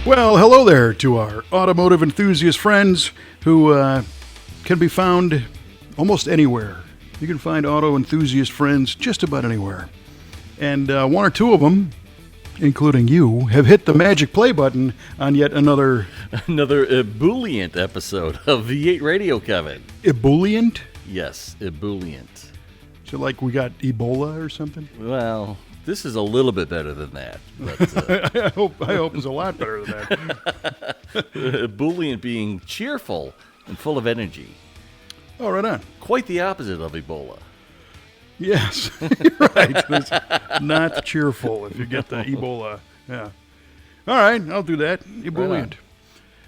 Well, hello there to our automotive enthusiast friends who can be found almost anywhere. You can find auto enthusiast friends just about anywhere. And one or two of them, including you, have hit the magic play button on yet another ebullient episode of V8 Radio, Kevin. ebullient. Yes, ebullient. So like we got Ebola or something? Well, this is a little bit better than that. But, I hope it's a lot better than that. ebullient being cheerful and full of energy. Oh, right on. Quite the opposite of Ebola. Yes, you're right. It's not cheerful if you get the Ebola. Yeah. All right, I'll do that. Ebullient.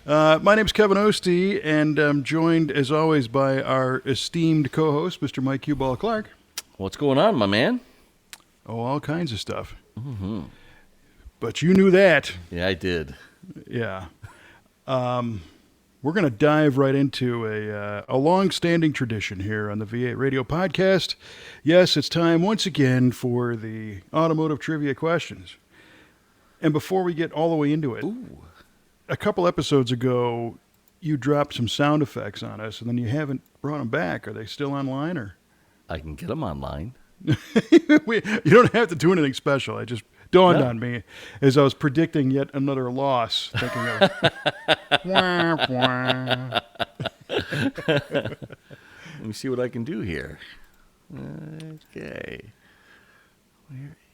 My name's Kevin Ostie, and I'm joined, as always, by our esteemed co-host, Mr. Mike Q-Ball Clark. What's going on, my man? Oh, all kinds of stuff. Mm-hmm. But you knew that. Yeah, I did. Yeah. We're going to dive right into a long-standing tradition here on the V8 Radio Podcast. Yes, it's time once again for the automotive trivia questions. And before we get all the way into it, a couple episodes ago, you dropped some sound effects on us, and then you haven't brought them back. Are they still online, or? I can get them online. You don't have to do anything special. It just dawned on me as I was predicting yet another loss, thinking of wah, wah. Let me see what I can do here. Okay.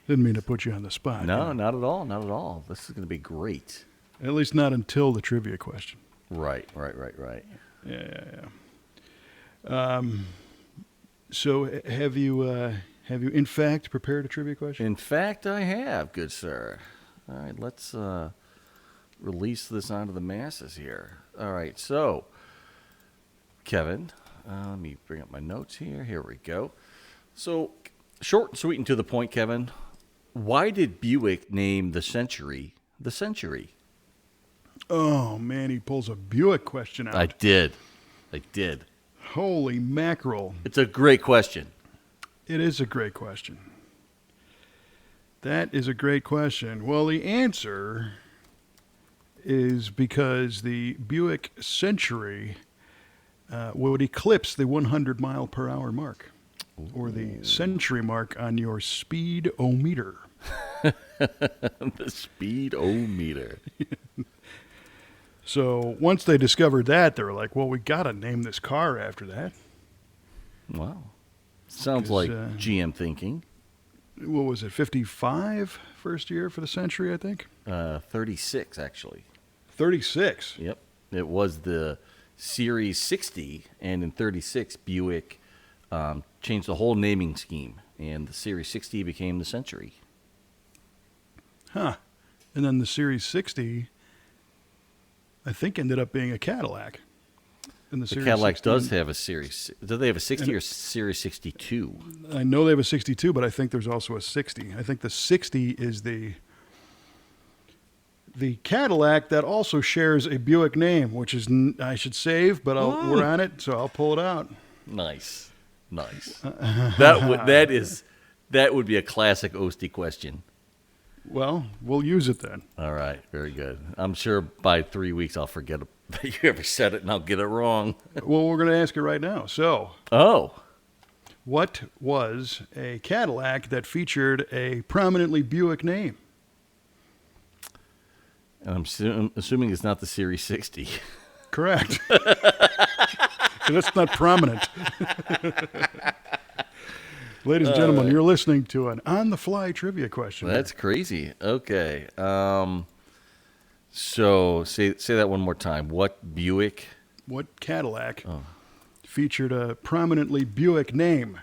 Didn't mean to put you on the spot. No, not at all. Not at all. This is going to be great. At least not until the trivia question. Right. Yeah. So have you in fact prepared a trivia question? In fact, I have, good sir. All right, let's release this onto the masses here. All right, so, Kevin, let me bring up my notes here. Here we go. So, short and sweet and to the point, Kevin. Why did Buick name the Century the Century? Oh, man, he pulls a Buick question out. I did. Holy mackerel. It's a great question. It is a great question. That is a great question. Well, the answer is because the Buick Century would eclipse the 100 mile per hour mark, or the century mark on your speedometer. The speedometer. So once they discovered that, they were like, well, we got to name this car after that. Wow. Sounds like GM thinking. What was it, 55 first year for the Century, I think? 36, actually. 36? Yep. It was the Series 60, and in 36, Buick changed the whole naming scheme, and the Series 60 became the Century. Huh. And then the Series 60, I think, ended up being a Cadillac. The Cadillac 60, does have a Series. Do they have a 60 or Series 62? I know they have a 62, but I think there's also a 60. I think the 60 is the Cadillac that also shares a Buick name, which is I should save, but we're on it, so I'll pull it out. Nice. That would be a classic Ostie question. Well, we'll use it then. All right, very good. I'm sure by 3 weeks I'll forget that you ever said it and I'll get it wrong. Well, we're going to ask it right now. So, what was a Cadillac that featured a prominently Buick name? And I'm assuming it's not the Series 60. Correct. That's not prominent. Ladies and gentlemen, you're listening to an on-the-fly trivia question. That's crazy. Okay. So say that one more time. What Cadillac featured a prominently Buick name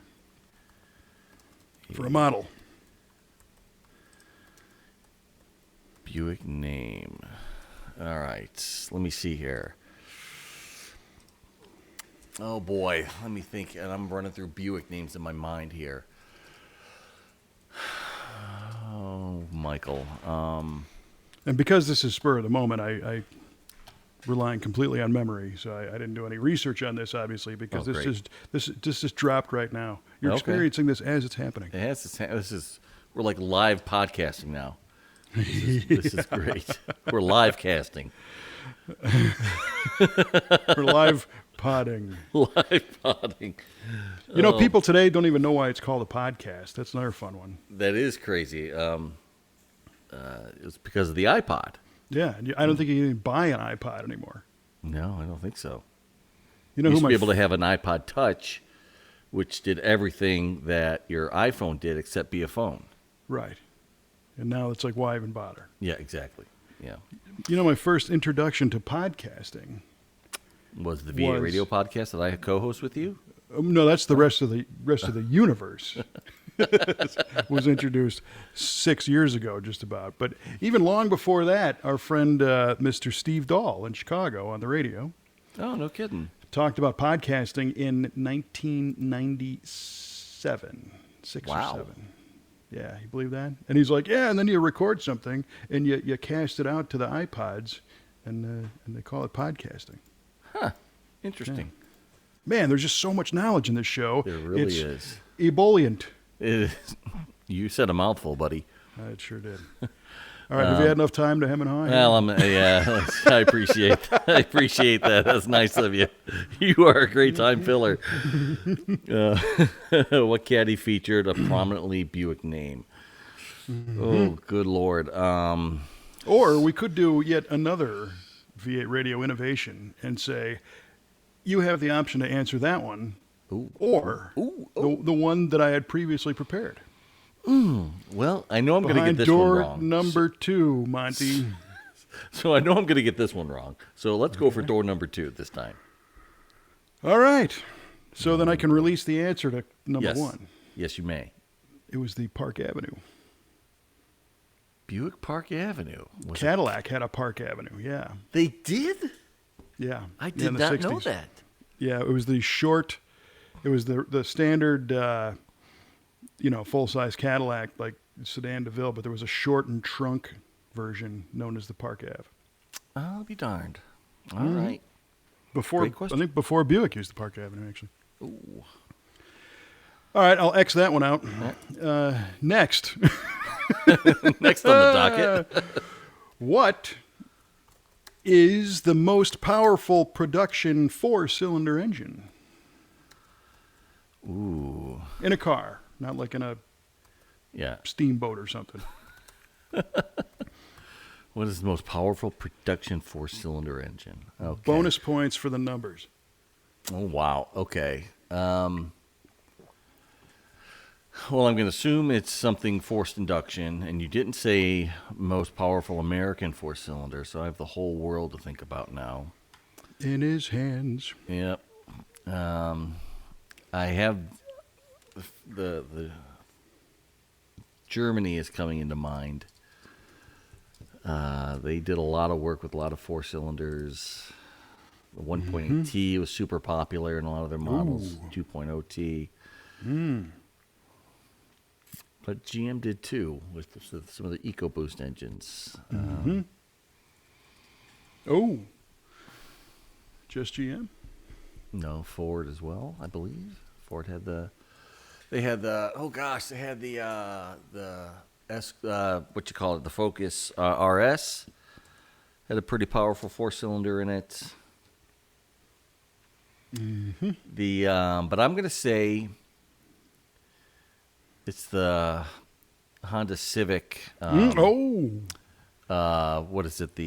for a model? Buick name. All right. Let me see here. Oh, boy. Let me think. And I'm running through Buick names in my mind here. Oh, Michael. And because this is spur of the moment, I relying completely on memory, so I didn't do any research on this, obviously, because this just dropped right now. You're experiencing this as it's happening. We're like live podcasting now. This is great. We're live casting. We're live podding. Live podding. You know, people today don't even know why it's called a podcast. That's another fun one. That is crazy. It's because of the iPod. Yeah, I don't think you can even buy an iPod anymore. No, I don't think so. You know You who used to my be able to have an iPod Touch, which did everything that your iPhone did except be a phone. right, and now it's like, why even bother? Yeah, exactly. Yeah. You know, my first introduction to podcasting. Was the VA radio podcast that I co-host with you? No, that's the rest of the universe. Was introduced 6 years ago, just about. But even long before that, our friend Mr. Steve Dahl in Chicago on the radio Oh, no kidding. talked about podcasting in 1997, six Wow. or seven. Yeah, you believe that? And he's like, yeah, and then you record something and you cast it out to the iPods, and they call it podcasting. Huh. Interesting. Man, there's just so much knowledge in this show. There really It's is. ebullient. It is. You said a mouthful, buddy. It sure did. All right, have you had enough time to hem and haw? Well, yeah, I appreciate that. I appreciate that. That's nice of you. You are a great time filler. What caddy featured a prominently Buick name? Oh, good Lord. Or we could do yet another V8 radio innovation and say, you have the option to answer that one, Ooh. or the one that I had previously prepared. Well, I know I'm going to get Behind this one door wrong. number 2, Monty. So I know I'm going to get this one wrong. So let's go for door number 2 this time. All right. So then I can release the answer to number Yes. 1. Yes, you may. It was the Park Avenue. Buick Park Avenue. Was it- Cadillac had a Park Avenue, yeah. They did? Yeah. I Yeah, did in the not know 60s. that. Yeah, it was the short, it was the standard, full-size Cadillac, like sedan DeVille, but there was a shortened trunk version known as the Park Ave. I'll be darned. All right. Before, Great question. I think before Buick used the Park Avenue, actually. Ooh. All right, I'll X that one out. Next. Next on the docket. What is the most powerful production 4-cylinder engine Ooh. in a car? Not like in a Yeah. steamboat or something. What is the most powerful production 4-cylinder engine? Okay. Bonus points for the numbers. Oh, wow. Okay. Well, I'm going to assume it's something forced induction, and you didn't say most powerful American 4-cylinder, so I have the whole world to think about now. In his hands. Yep. I have the Germany is coming into mind. They did a lot of work with a lot of 4-cylinders. The 1.8T was super popular in a lot of their models. 2.0T. But GM did too with some of the EcoBoost engines. Oh. Just GM? No, Ford as well, I believe. Ford had the S, what you call it, the Focus RS. Had a pretty powerful 4-cylinder in it. But I'm gonna say it's the Honda Civic. What is it?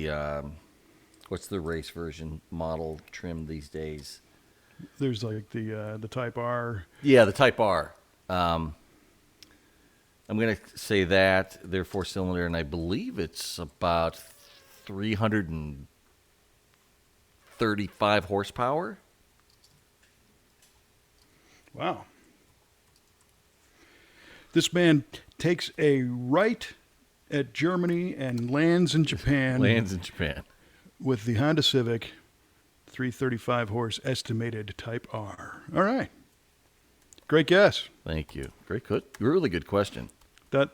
What's the race version model trim these days? There's like the Type R. Yeah, the Type R. I'm going to say that they're 4-cylinder, and I believe it's about 335 horsepower. Wow. This man takes a right at Germany and lands in Japan. Lands in Japan. With the Honda Civic 335 horse estimated Type R. All right. Great guess. Thank you. Really good question. That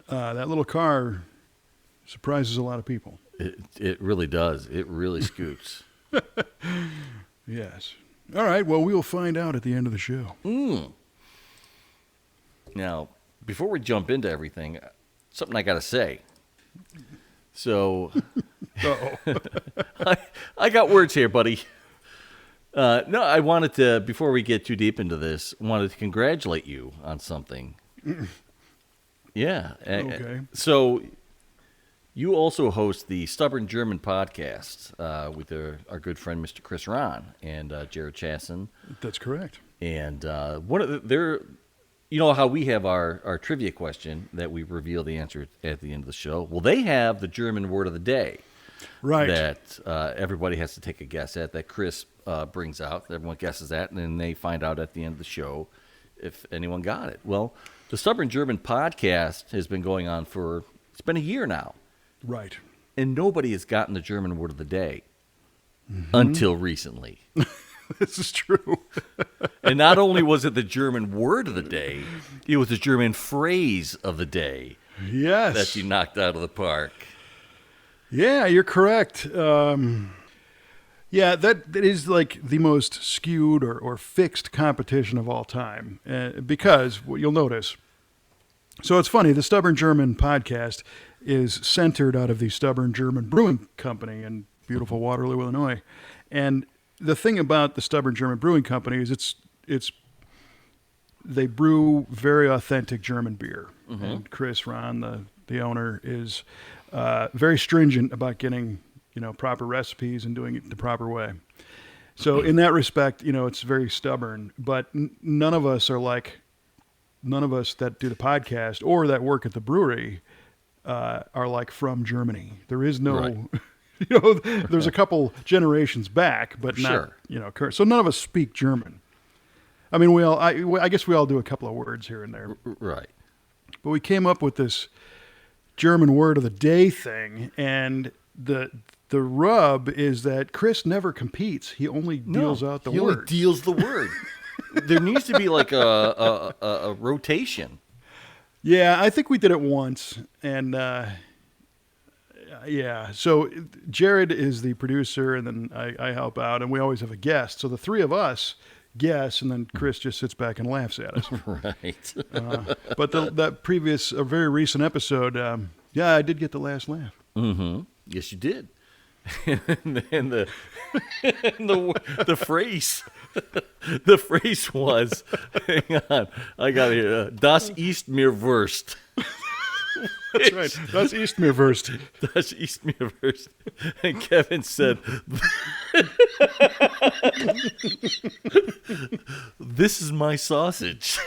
little car surprises a lot of people. It really does. It really scoots. Yes. All right. Well, we will find out at the end of the show. Now, before we jump into everything, something I got to say. So, I got words here, buddy. No, I wanted to, before we get too deep into this, wanted to congratulate you on something. Yeah. Okay. So, you also host the Stubborn German podcast with our good friend Mr. Chris Ron and Jared Chasson. That's correct. And one of their, you know how we have our trivia question that we reveal the answer at the end of the show. Well, they have the German word of the day, Right. That everybody has to take a guess at. That Chris brings out. Everyone guesses that, and then they find out at the end of the show if anyone got it. Well, the Stubborn German podcast has been going on it's been a year now. Right. And nobody has gotten the German word of the day until recently. This is true. And not only was it the German word of the day, it was the German phrase of the day Yes. that you knocked out of the park. Yeah, you're correct. Yeah, that is like the most skewed or fixed competition of all time. Because what you'll notice, so it's funny, the Stubborn German podcast is centered out of the Stubborn German Brewing Company in beautiful Waterloo, Illinois. And the thing about the Stubborn German Brewing Company is they brew very authentic German beer. Mm-hmm. And Chris Ron, the owner, is very stringent about getting proper recipes and doing it the proper way. So in that respect, it's very stubborn. But none of us that do the podcast or that work at the brewery are like from Germany. There is no. Right. There's a couple generations back, but not, current. So none of us speak German. I mean, I guess we all do a couple of words here and there. Right. But we came up with this German word of the day thing, and the rub is that Chris never competes. He only deals out the word. He only deals the word. There needs to be like a rotation. Yeah, I think we did it once, and yeah. So Jared is the producer, and then I help out, and we always have a guest. So the three of us guess, and then Chris just sits back and laughs at us. Right. But that previous, a very recent episode, I did get the last laugh. Mm-hmm. Yes, you did. and the phrase, the phrase was, hang on, I got it here. Das ist mir Wurst. That's right. Das ist mir Wurst. Das ist mir Wurst. And Kevin said, "This is my sausage."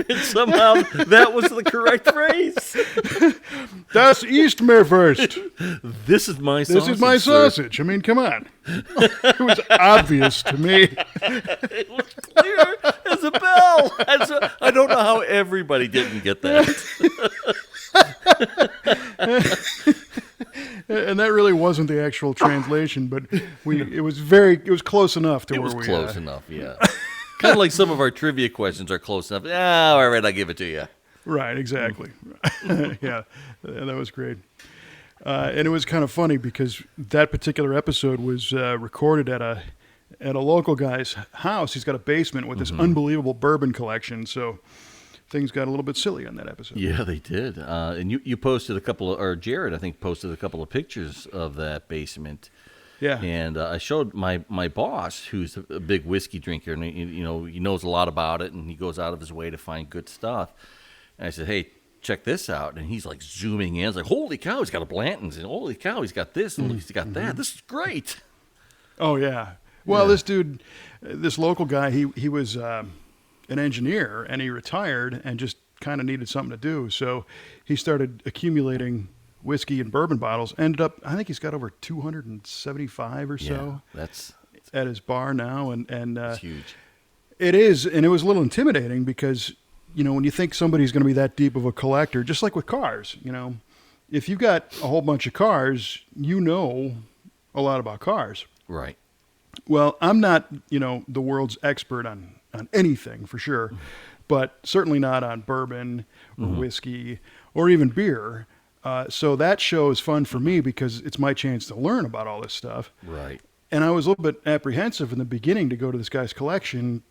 And somehow that was the correct phrase. Das ist mir Wurst. This is my sausage. This is my sausage. I mean, come on. It was obvious to me. It was clear as a bell. I don't know how everybody didn't get that. And that really wasn't the actual translation, but it was close enough to where we... It was close enough, yeah. Kind of like some of our trivia questions are close enough. All right, I'll give it to you. Right, exactly. Yeah, that was great. And it was kind of funny because that particular episode was recorded at a local guy's house. He's got a basement with this unbelievable bourbon collection, so things got a little bit silly on that episode. Yeah, they did. And you posted or Jared, I think, posted a couple of pictures of that basement. Yeah. And I showed my boss, who's a big whiskey drinker, and he knows a lot about it, and he goes out of his way to find good stuff. And I said, hey, check this out. And he's like zooming in. He's like, holy cow, he's got a Blanton's, and holy cow, he's got this, and he's got that. This is great. Oh, yeah. Well, this dude, this local guy, he was an engineer, and he retired and just kind of needed something to do. So he started accumulating whiskey and bourbon bottles. Ended up, I think he's got over 275 or so. Yeah, that's at his bar now, and it's huge. It is, and it was a little intimidating because when you think somebody's going to be that deep of a collector, just like with cars, if you've got a whole bunch of cars, you know a lot about cars. Right. Well, I'm not the world's expert on anything for sure, but certainly not on bourbon or whiskey or even beer. So that show is fun for me because it's my chance to learn about all this stuff. Right. And I was a little bit apprehensive in the beginning to go to this guy's collection,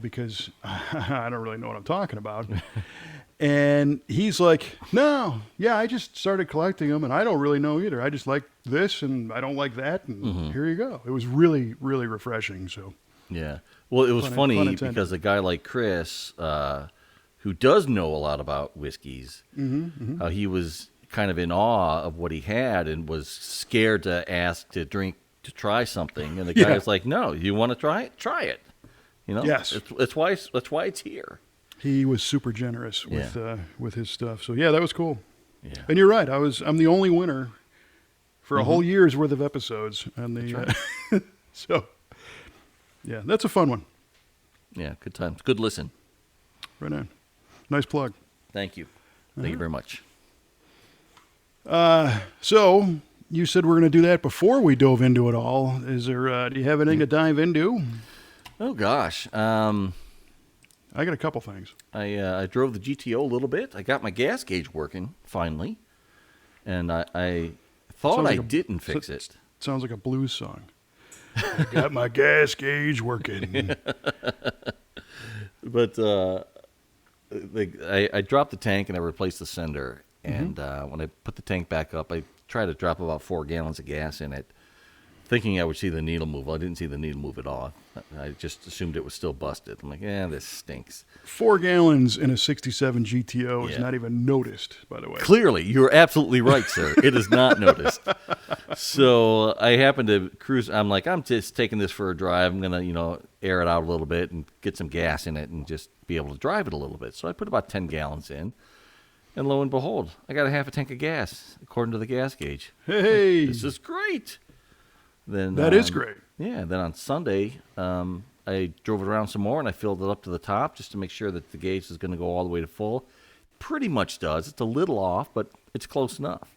because I don't really know what I'm talking about. And he's like, no, yeah, I just started collecting them, and I don't really know either. I just like this, and I don't like that, and here you go. It was really, really refreshing. So, Yeah. Well, it was Pun funny intended. because a guy like Chris, who does know a lot about whiskeys, he was kind of in awe of what he had and was scared to ask to try something. And the guy Yeah. was like, "No, you want to try it? Try it." Yes. That's why it's here. he was super generous with his stuff. So yeah, that was cool. Yeah. And you're right. I'm the only winner for a whole year's worth of episodes on the. So, yeah, that's a fun one. Yeah. Good times. Good listen. Right on. Nice plug. Thank you. Thank you very much. So you said we're going to do that before we dove into it all. Is there? Do you have anything to dive into? Oh gosh. I got a couple things. I drove the GTO a little bit. I got my gas gauge working finally, and I thought Sounds like I didn't fix it. Sounds like a blues song. I got my gas gauge working. But I dropped the tank and I replaced the sender. And when I put the tank back up, I tried to drop about 4 gallons of gas in it, thinking I would see the needle move. Well, I didn't see the needle move at all. I just assumed it was still busted. I'm like, this stinks. 4 gallons in a 67 GTO is Yeah. not even noticed, by the way. Clearly, you're absolutely right, sir. It is not noticed. So I happened to cruise. I'm like, I'm just taking this for a drive. I'm going to, air it out a little bit and get some gas in it and just be able to drive it a little bit. So I put about 10 gallons in. And lo and behold, I got a half a tank of gas, according to the gas gauge. Hey, This is great. Then that is great. Yeah. Then on Sunday, I drove it around some more and I filled it up to the top just to make sure that the gauge is going to go all the way to full. Pretty much does. It's a little off, but it's close enough.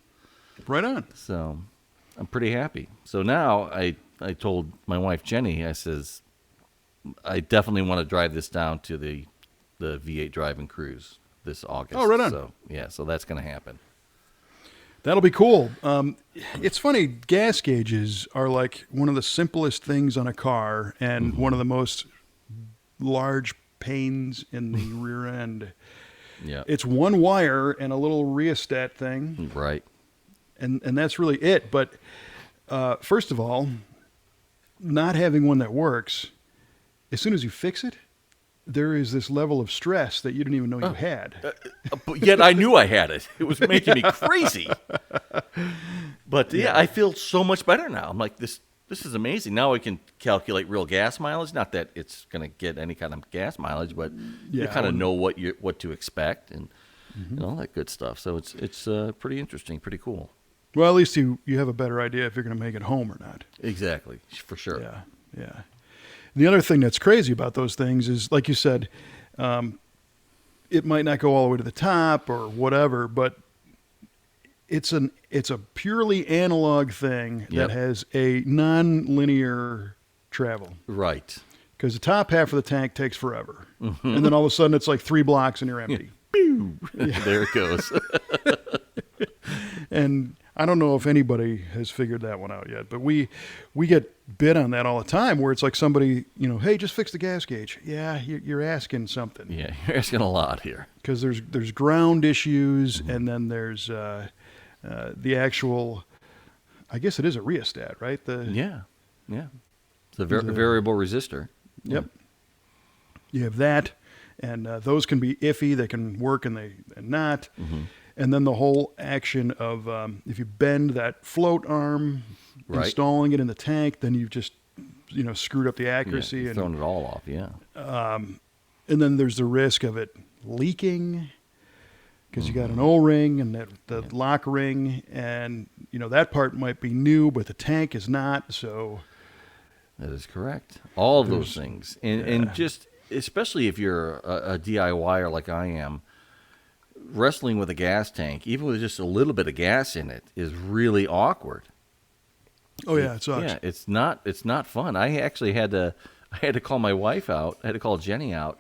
Right on. So I'm pretty happy. So now I told my wife Jenny, I says, I definitely want to drive this down to the V8 drive-in cruise this August. Oh, right on. So yeah, so that's going to happen. That'll be cool. It's funny, gas gauges are like one of the simplest things on a car and one of the most large pains in the rear end. Yeah. It's one wire and a little rheostat thing, Right. and that's really it. But first of all, not having one that works, as soon as you fix it, there is this level of stress that you didn't even know you had. But yet I knew I had it. It was making me crazy. But yeah, I feel so much better now. I'm like, this is amazing. Now I can calculate real gas mileage. Not that it's going to get any kind of gas mileage, but you Yeah, kind I of know what to expect and all that good stuff. So it's pretty interesting, pretty cool. Well, at least you have a better idea if you're going to make it home or not. Exactly, for sure. Yeah, yeah. The other thing that's crazy about those things is, like you said, it might not go all the way to the top or whatever, but it's a purely analog thing Yep. that has a non-linear travel. Right. Because the top half of the tank takes forever, and then all of a sudden it's like 3 blocks and you're empty. There it goes. And I don't know if anybody has figured that one out yet, but we get bid on that all the time where it's like somebody, hey, just fix the gas gauge. Yeah, you're asking something. Yeah, you're asking a lot here. Because there's ground issues, and then there's the actual, I guess it is a rheostat, right? Yeah. It's a variable resistor. Yep. You have that, and those can be iffy. They can work and not. And then the whole action of if you bend that float arm, Right. installing it in the tank, then you've just screwed up the accuracy. Yeah, and thrown it all off, yeah. and then there's the risk of it leaking because you got an O-ring and the lock ring, and that part might be new, but the tank is not. So That is correct. All of those There's- things. And just, especially if you're a DIYer like I am, wrestling with a gas tank, even with just a little bit of gas in it, is really awkward. oh yeah, it sucks. Yeah, it's not fun. I actually had to call my wife out. I had to call Jenny out.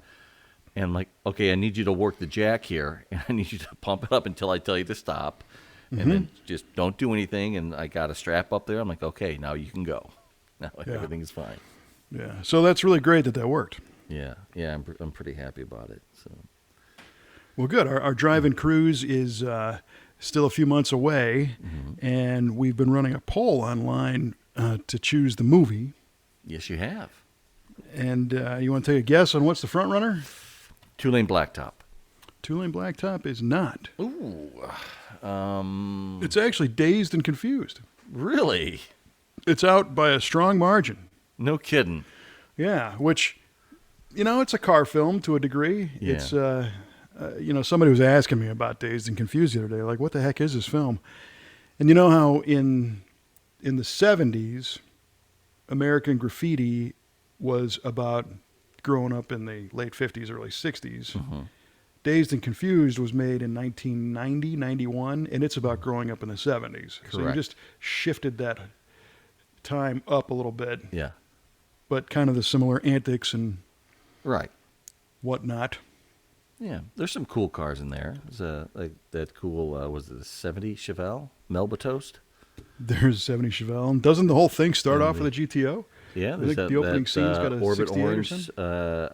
And I'm like, okay, I need you to work the jack here, and I need you to pump it up until I tell you to stop. And then just don't do anything. And I got a strap up there. I'm like, okay, now you can go. Now everything is fine. Yeah. So that's really great that worked. Yeah, I'm pretty happy about it. So Well, good. Our drive-in cruise is still a few months away, and we've been running a poll online to choose the movie. yes, you have And you want to take a guess on what's the front runner? Two-lane blacktop. Two-Lane Blacktop is not. Ooh, It's actually Dazed and Confused. really? It's out by a strong margin. No kidding. Yeah, which, it's a car film to a degree. Yeah. It's, somebody was asking me about Dazed and Confused the other day, like, what the heck is this film? And you know how in the 70s, American Graffiti was about growing up in the late 50s, early 60s. Dazed and Confused was made in 1990, 91, and it's about growing up in the 70s. So you Correct. just shifted that time up a little bit, Yeah. but kind of the similar antics and Right. whatnot. Yeah. There's some cool cars in there. There's like that cool, was it the 70 Chevelle? Melba Toast? There's 70 Chevelle. And doesn't the whole thing start off with a GTO? Yeah, I there's think the opening scene's got a Orbit 68 or Orange. something?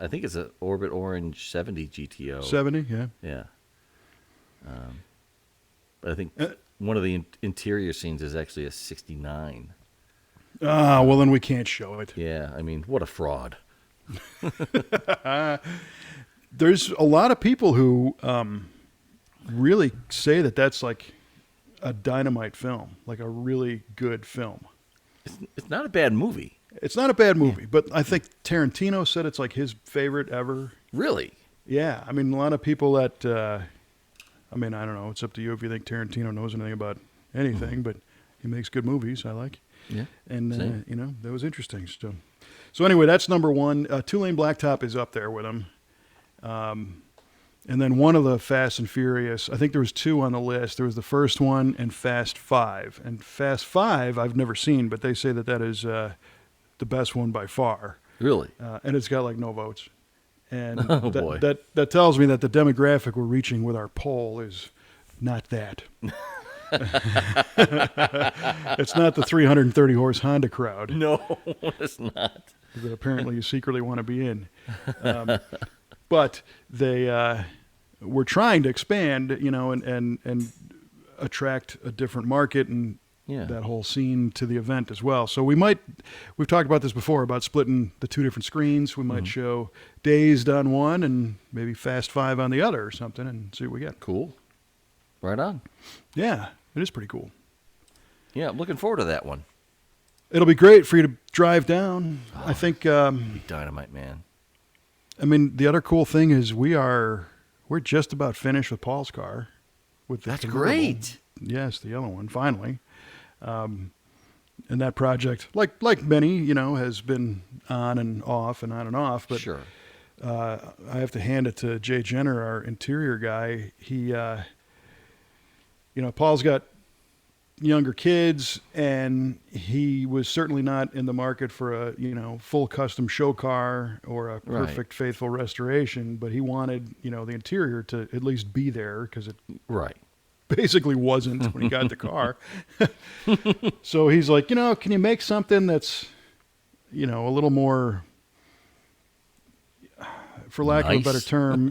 I think it's an Orbit Orange 70 GTO. 70, yeah. Yeah. But I think one of the interior scenes is actually a 69. Ah, well, then we can't show it. Yeah, I mean, what a fraud. There's a lot of people who really say that that's like a dynamite film, like a really good film. It's not a bad movie. It's not a bad movie, but I think Tarantino said it's like his favorite ever. Really? Yeah, I mean, a lot of people that, I don't know, it's up to you if you think Tarantino knows anything about anything, but he makes good movies, I like. Yeah. And, Same. that was interesting. So anyway, that's number one. Two-Lane Blacktop is up there with him. And then one of the Fast and Furious, I think there was two on the list. There was the first one and Fast 5. And Fast 5 I've never seen, but they say that is the best one by far. Really? And it's got like no votes. And Oh, boy. that tells me that the demographic we're reaching with our poll is not that. It's not the 330 horse Honda crowd No, it's not. that apparently you secretly want to be in. But they were trying to expand, and attract a different market and Yeah. that whole scene to the event as well. So we've talked about this before about splitting the two different screens. We might show Dazed on one and maybe Fast 5 on the other or something and see what we get. Cool. Right on. Yeah, it is pretty cool. Yeah, I'm looking forward to that one. It'll be great for you to drive down. I think, Dynamite, man. the other cool thing is we're just about finished with Paul's car. With the That's convertible. great. Yes, the yellow one, finally. And that project, like many, has been on and off and on and off. But Sure. I have to hand it to Jay Jenner, our interior guy. He, Paul's got younger kids, and he was certainly not in the market for a, full custom show car or a Right. perfect, faithful restoration. But he wanted, the interior to at least be there because it Right. basically wasn't when he got the car. So he's like, can you make something that's, a little more, for lack of a better Nice. term,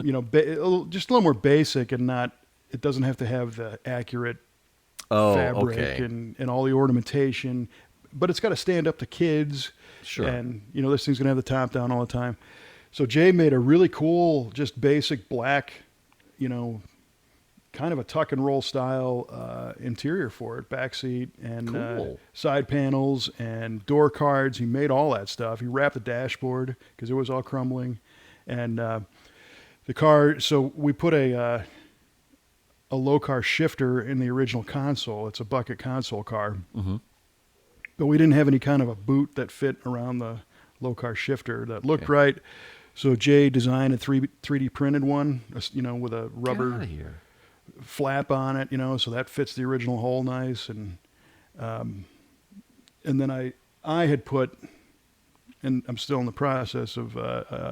just a little more basic and not, it doesn't have to have the accurate Oh, fabric okay. and all the ornamentation, but it's got to stand up to kids. Sure. And, this thing's going to have the top down all the time. So Jay made a really cool, just basic black, kind of a tuck and roll style interior for it, back seat and Cool. side panels and door cards. He made all that stuff. He wrapped the dashboard because it was all crumbling, and the car. So we put a low car shifter in the original console. It's a bucket console car, but we didn't have any kind of a boot that fit around the low car shifter that looked Okay. right. So Jay designed a 3D printed one, with a Get rubber outta here. flap on it, so that fits the original hole nice. And then I had put, and I'm still in the process of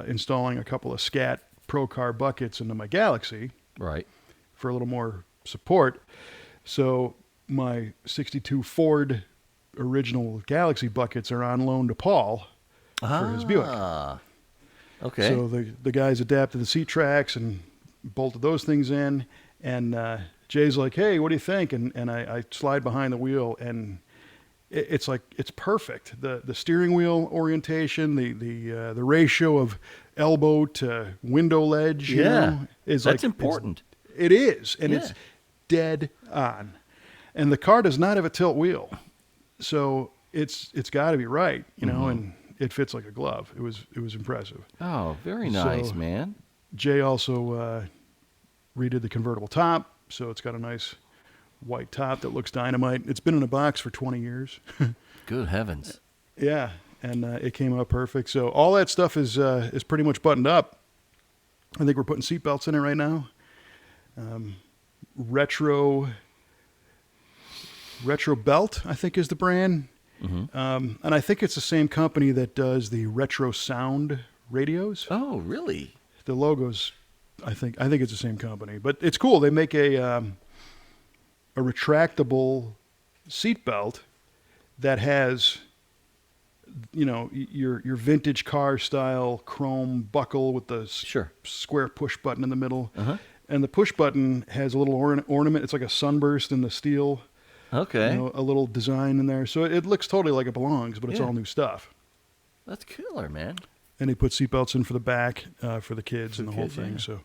installing a couple of Scat Pro Car buckets into my Galaxy Right. for a little more support. So my 62 Ford original Galaxy buckets are on loan to Paul for his Buick. Ah, Okay. So the guys adapted the seat tracks and bolted those things in. And Jay's like, "Hey, what do you think?" And I slide behind the wheel, and it's like it's perfect. The steering wheel orientation, the ratio of elbow to window ledge, you know, is that's like important. It is, and Yeah. it's dead on. And the car does not have a tilt wheel, so it's got to be right, you know, and it fits like a glove. It was impressive. Oh, very nice, So- man. Jay also redid the convertible top, so it's got a nice white top that looks dynamite. It's been in a box for 20 years. Good heavens. Yeah, and it came out perfect. So all that stuff is pretty much buttoned up. I think we're putting seatbelts in it right now. Retro Belt, I think, is the brand. And I think it's the same company that does the Retro Sound radios. Oh, really? The logos, I think it's the same company, but it's cool. They make a retractable seat belt that has, you know, your vintage car style chrome buckle with the Sure. square push button in the middle, Uh-huh. and the push button has a little ornament. It's like a sunburst in the steel. Okay. You know, a little design in there, so it looks totally like it belongs, but it's Yeah. all new stuff. That's killer, man. And he put seatbelts in for the back for the kids For and the the whole kids, thing. yeah.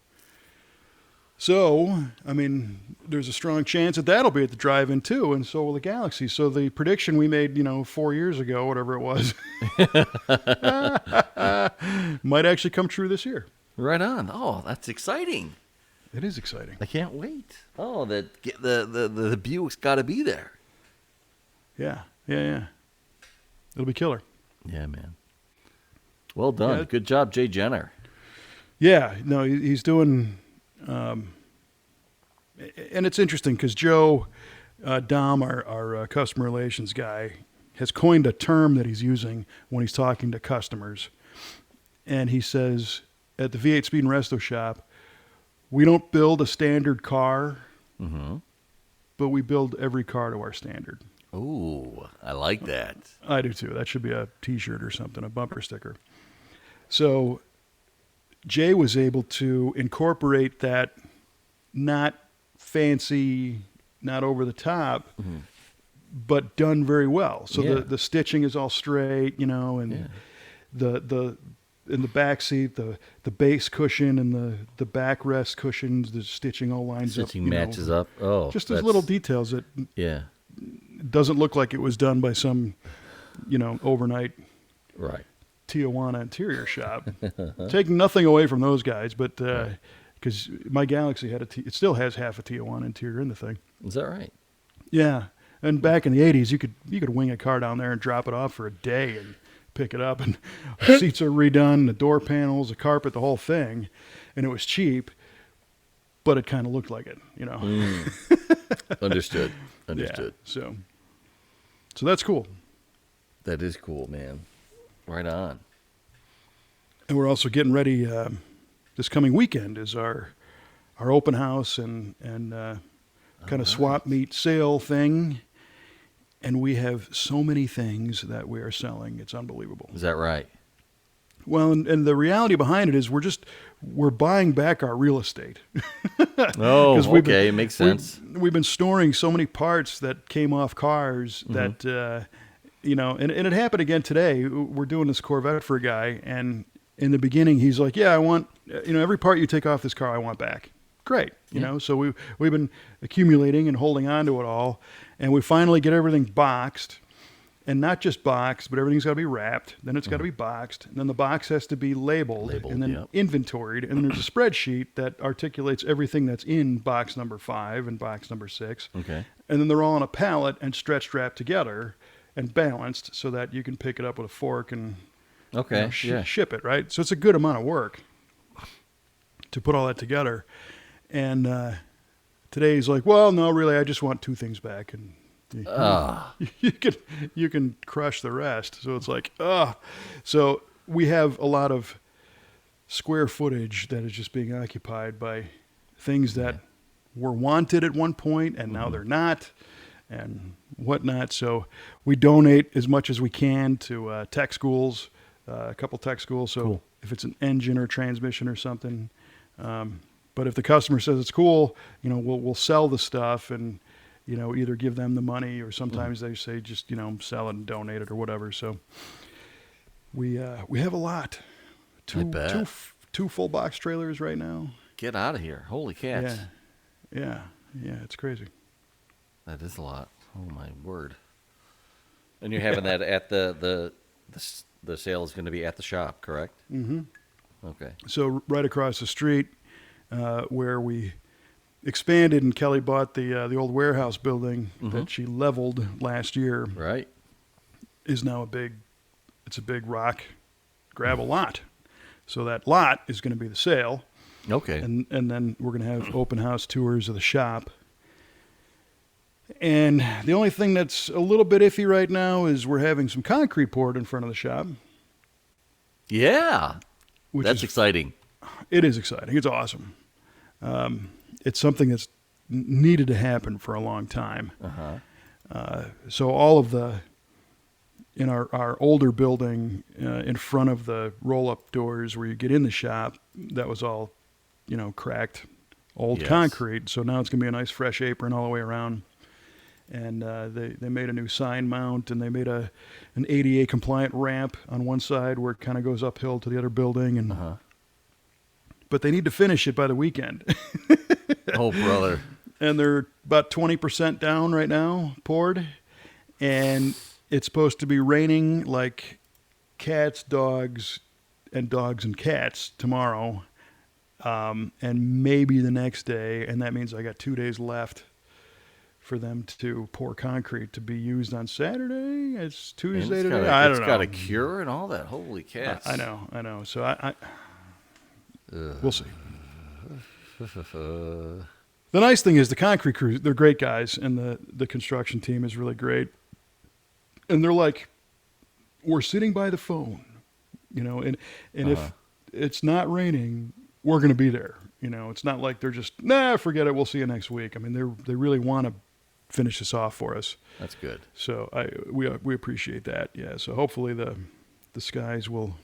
So I mean, there's a strong chance that that'll be at the drive-in too, and so will the Galaxy. So the prediction we made, 4 years ago, whatever it was, might actually come true this year. Right on. Oh, that's exciting. It is exciting. I can't wait. Oh, the Buick's got to be there. Yeah. It'll be killer. Yeah, man. Well done. Yeah. Good job, Jay Jenner. Yeah, no, he's doing, and it's interesting because Joe Dom, our customer relations guy, has coined a term that he's using when he's talking to customers, and he says at the V8 Speed and Resto shop, we don't build a standard car, but we build every car to our standard. Ooh, I like that. I do too. That should be a T-shirt or something, a bumper sticker. So Jay was able to incorporate that not fancy, not over the top, but done very well. So Yeah. the stitching is all straight, and Yeah. the in the back seat, the base cushion and the backrest cushions, the stitching all lines up. Stitching matches up. Oh, Just those that's- little details that Yeah, doesn't look like it was done by some, overnight right. Tijuana interior shop. Taking nothing away from those guys, but because my Galaxy it still has half a Tijuana interior in the thing. Is that right? Yeah, and back in the '80s, you could wing a car down there and drop it off for a day and pick it up, and seats are redone, the door panels, the carpet, the whole thing, and it was cheap, but it kind of looked like it, Understood. Yeah, Understood. so that's cool. That is cool, man. Right on. And we're also getting ready. This coming weekend is our open house and kind of swap meet sale thing. And we have so many things that we are selling. It's unbelievable. Is that right? Well, and the reality behind it is we're buying back our real estate. Oh, 'Cause we've okay. been- Makes sense. We've been storing so many parts that came off cars that, and it happened again today. We're doing this Corvette for a guy, and in the beginning, he's like, yeah, I want, every part you take off this car, I want back. Great. So we've been accumulating and holding on to it all, and we finally get everything boxed. And not just boxed, but everything's got to be wrapped. Then it's got to be boxed. And then the box has to be labeled and then yep. inventoried. And then there's a spreadsheet that articulates everything that's in box number 5 and box number 6. Okay. And then they're all on a pallet and stretched wrapped together and balanced so that you can pick it up with a fork and Okay. ship it, right? So it's a good amount of work to put all that together. And today he's like, well, no, really, I just want 2 things back. And you can crush the rest. So it's like, so we have a lot of square footage that is just being occupied by things that were wanted at one point and now they're not and whatnot. So we donate as much as we can to tech schools a couple tech schools. So Cool. if it's an engine or transmission or something, but if the customer says it's cool, we'll sell the stuff and either give them the money or sometimes they say just sell it and donate it or whatever. So we have a lot. bet. Two full box trailers right now. Get out of here. Holy cats. Yeah, it's crazy. That is a lot. Oh, my word. And you're having that at the sale is going to be at the shop, correct? Mm-hmm. Okay. So right across the street, where we expanded and Kelly bought the old warehouse building that she leveled last year, Right. is now a big rock gravel lot. So that lot is going to be the sale. Okay. And then we're going to have open house tours of the shop. And the only thing that's a little bit iffy right now is we're having some concrete poured in front of the shop. Yeah. Which That's is, exciting. It is exciting. It's awesome. It's something that's needed to happen for a long time. So all of in our older building, in front of the roll-up doors where you get in the shop, that was all, cracked old concrete. So now it's going to be a nice fresh apron all the way around. And they made a new sign mount, and they made an ADA compliant ramp on one side where it kind of goes uphill to the other building. And but they need to finish it by the weekend. Oh, brother. And they're about 20% down right now, poured. And it's supposed to be raining like cats, dogs, and cats tomorrow, and maybe the next day. And that means I got 2 days left for them to pour concrete to be used on Saturday. It's Tuesday today. I don't know. It's got a cure and all that. Holy cats. I know. So we'll see. The nice thing is the concrete crew, they're great guys, and the construction team is really great. And they're like, we're sitting by the phone, and if it's not raining, we're going to be there. It's not like they're just, forget it, we'll see you next week. I mean, they really want to finish this off for us. That's good. So we appreciate that. Yeah. So hopefully the skies will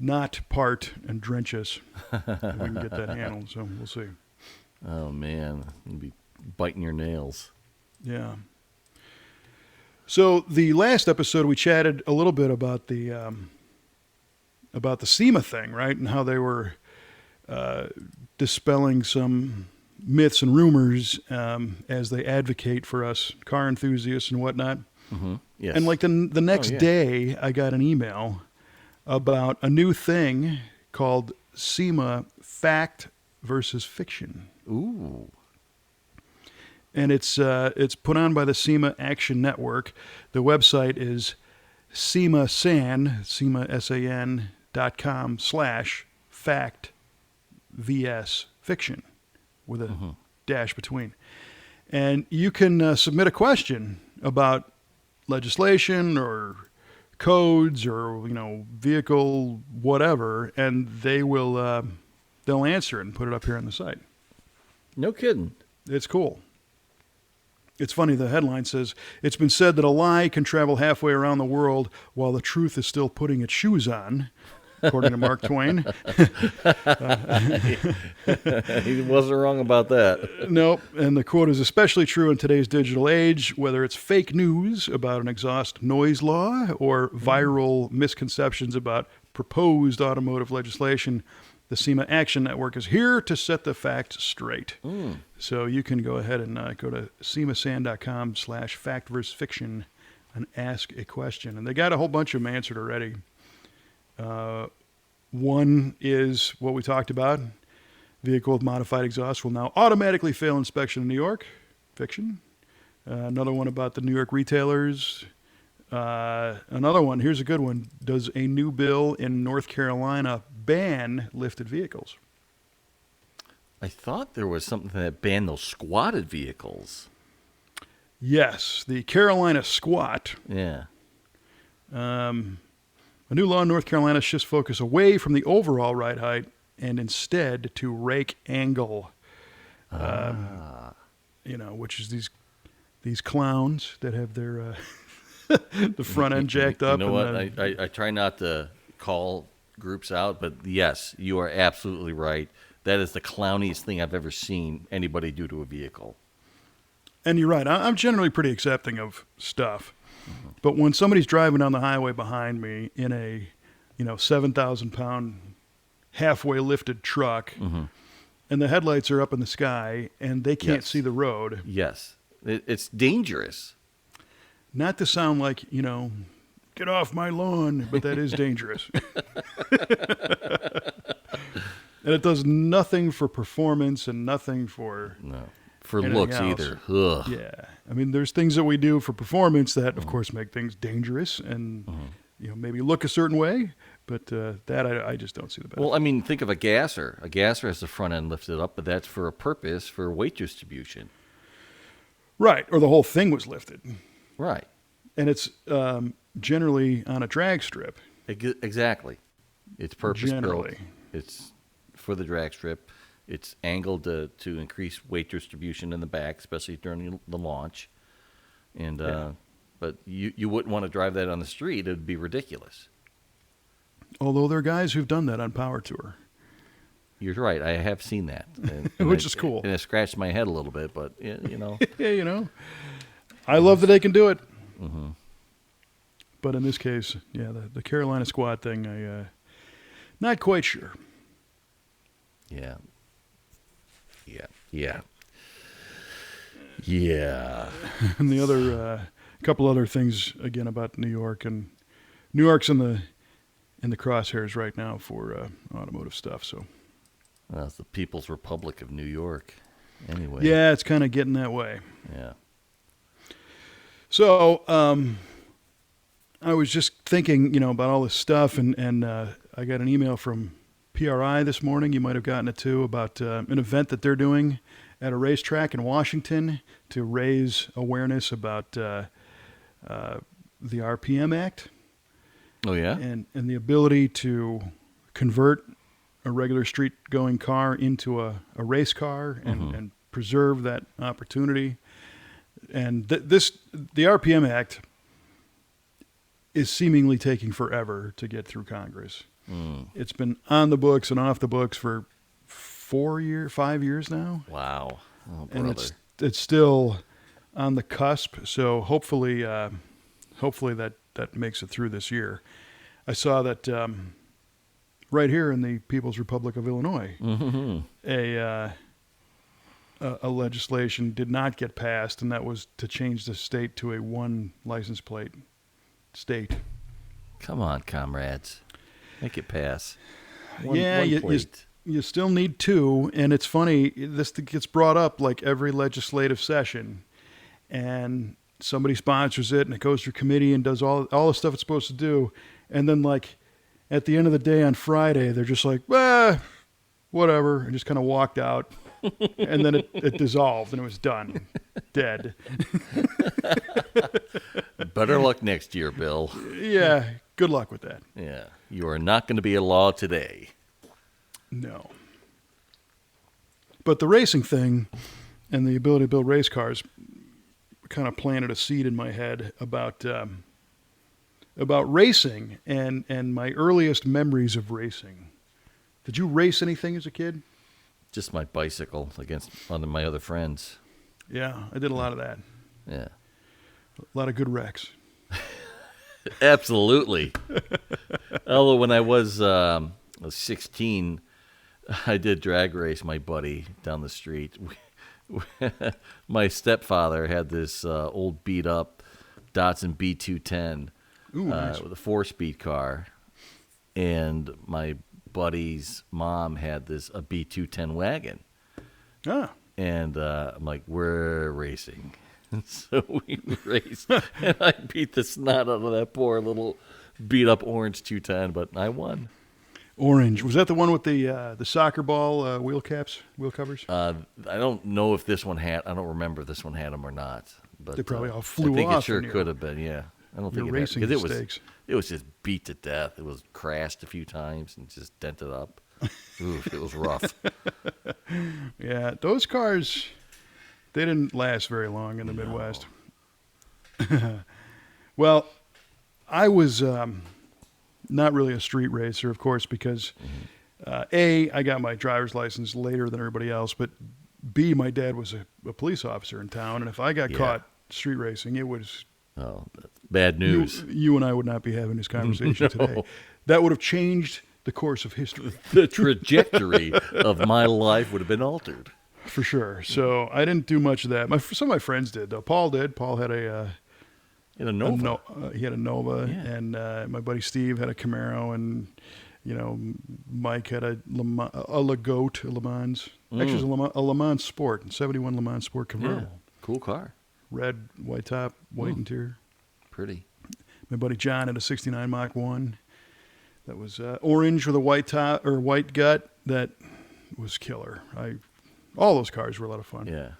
not part and drench us. And we can get that handled. So we'll see. Oh, man. You'll be biting your nails. Yeah. So the last episode we chatted a little bit about the SEMA thing, right? And how they were dispelling some myths and rumors as they advocate for us car enthusiasts and whatnot. Yes. And like the next day, I got an email about a new thing called SEMA Fact versus Fiction. Ooh. And it's put on by the SEMA Action Network. The website is SEMASAN.com/fact vs fiction with a dash between. And you can submit a question about legislation or codes or vehicle whatever, and they'll answer it and put it up here on the site. No kidding. It's cool. It's funny, the headline says, "It's been said that a lie can travel halfway around the world while the truth is still putting its shoes on," according to Mark Twain. He wasn't wrong about that. Nope. And the quote is especially true in today's digital age, whether it's fake news about an exhaust noise law or viral misconceptions about proposed automotive legislation. The SEMA Action Network is here to set the facts straight. So you can go ahead and go to SEMASAN.com/fact versus fiction and ask a question. And they got a whole bunch of them answered already. One is what we talked about. Vehicle with modified exhaust will now automatically fail inspection in New York. Fiction. Another one about the New York retailers. Another one, here's a good one. Does a new bill in North Carolina ban lifted vehicles? I thought there was something that banned those squatted vehicles. Yes, the Carolina Squat. Yeah. A new law in North Carolina shifts focus away from the overall ride height and instead to rake angle. Which is these clowns that have their the front end jacked up. You know what? I try not to call groups out. But yes, you are absolutely right. That is the clowniest thing I've ever seen anybody do to a vehicle. And you're right. I'm generally pretty accepting of stuff. But when somebody's driving down the highway behind me in a, 7,000-pound halfway lifted truck, and the headlights are up in the sky and they can't see the road. Yes. It's dangerous. Not to sound like, get off my lawn, but that is dangerous. And it does nothing for performance and nothing for looks else. either. Ugh. Yeah. I mean, there's things that we do for performance that, of course, make things dangerous and, maybe look a certain way. But that I just don't see the benefit. Well, I mean, think of a gasser. A gasser has the front end lifted up, but that's for a purpose, for weight distribution. Right. Or the whole thing was lifted. Right. And it's generally on a drag strip. Exactly. It's purpose-built. Generally. It's for the drag strip. It's angled to increase weight distribution in the back, especially during the launch. And but you wouldn't want to drive that on the street. It would be ridiculous. Although there are guys who've done that on Power Tour. You're right. I have seen that. And Which is cool. And it scratched my head a little bit, but, Yeah, I love that they can do it. Mm-hmm. But in this case, the Carolina squad thing, not quite sure. Yeah. And the other couple other things again about New York, and New York's in the crosshairs right now for automotive stuff. So, well, it's the People's Republic of New York, anyway. Yeah, it's kind of getting that way. Yeah. So, I was just thinking, about all this stuff, and I got an email from PRI this morning. You might have gotten it too, about an event that they're doing at a racetrack in Washington to raise awareness about the RPM Act. Oh, yeah? And the ability to convert a regular street-going car into a race car and preserve that opportunity. And the RPM Act is seemingly taking forever to get through Congress. It's been on the books and off the books for 5 years now. Wow. Oh, brother. And it's still on the cusp. So hopefully that makes it through this year. I saw that right here in the People's Republic of Illinois, a legislation did not get passed, and that was to change the state to a one license plate state. Come on, comrades. Make it pass. You still need two, and it's funny, this gets brought up like every legislative session, and somebody sponsors it, and it goes through committee and does all the stuff it's supposed to do, and then like at the end of the day on Friday, they're just like, whatever, and just kind of walked out, and then it dissolved, and it was done, dead. Better luck next year, Bill. Yeah, good luck with that. Yeah, you are not going to be a law today. No. But the racing thing and the ability to build race cars kind of planted a seed in my head about racing and my earliest memories of racing. Did you race anything as a kid? Just my bicycle against one of my other friends. Yeah, I did a lot of that. Yeah. A lot of good wrecks. Absolutely. Although when I was 16, I did drag race my buddy down the street. My stepfather had this old beat-up Datsun B210 Nice. with a 4-speed car, and my buddy's mom had a B210 wagon. Ah. And I'm like, we're racing. And so we raced, and I beat the snot out of that poor little beat-up orange 210, but I won. Orange. Was that the one with the soccer ball wheel covers? I don't know if this one had. I don't remember if this one had them or not. But They probably all flew I think off it sure in your- could have been. Yeah, I don't think your it had, racing 'cause mistakes. it was just beat to death. It was crashed a few times and just dented up. Oof, it was rough. Yeah, those cars, they didn't last very long in the Midwest. Well, I was not really a street racer, of course, because I got my driver's license later than everybody else, but B, my dad was a police officer in town, and if I got caught street racing, it was that's bad news. You and I would not be having this conversation today. That would have changed the course of history. The trajectory of my life would have been altered. For sure. So I didn't do much of that. Some of my friends did, though. Paul did. Paul had In a Nova. he had a Nova, Yeah. and my buddy Steve had a Camaro, and Mike had a Lagote, a Le Mans. Actually, it was a Le Mans Sport, 71 Le Mans Sport convertible. Yeah, cool car. Red, white top, white interior. Pretty. My buddy John had a 69 Mach 1 that was orange with a white top or white gut. That was killer. All those cars were a lot of fun. Yeah.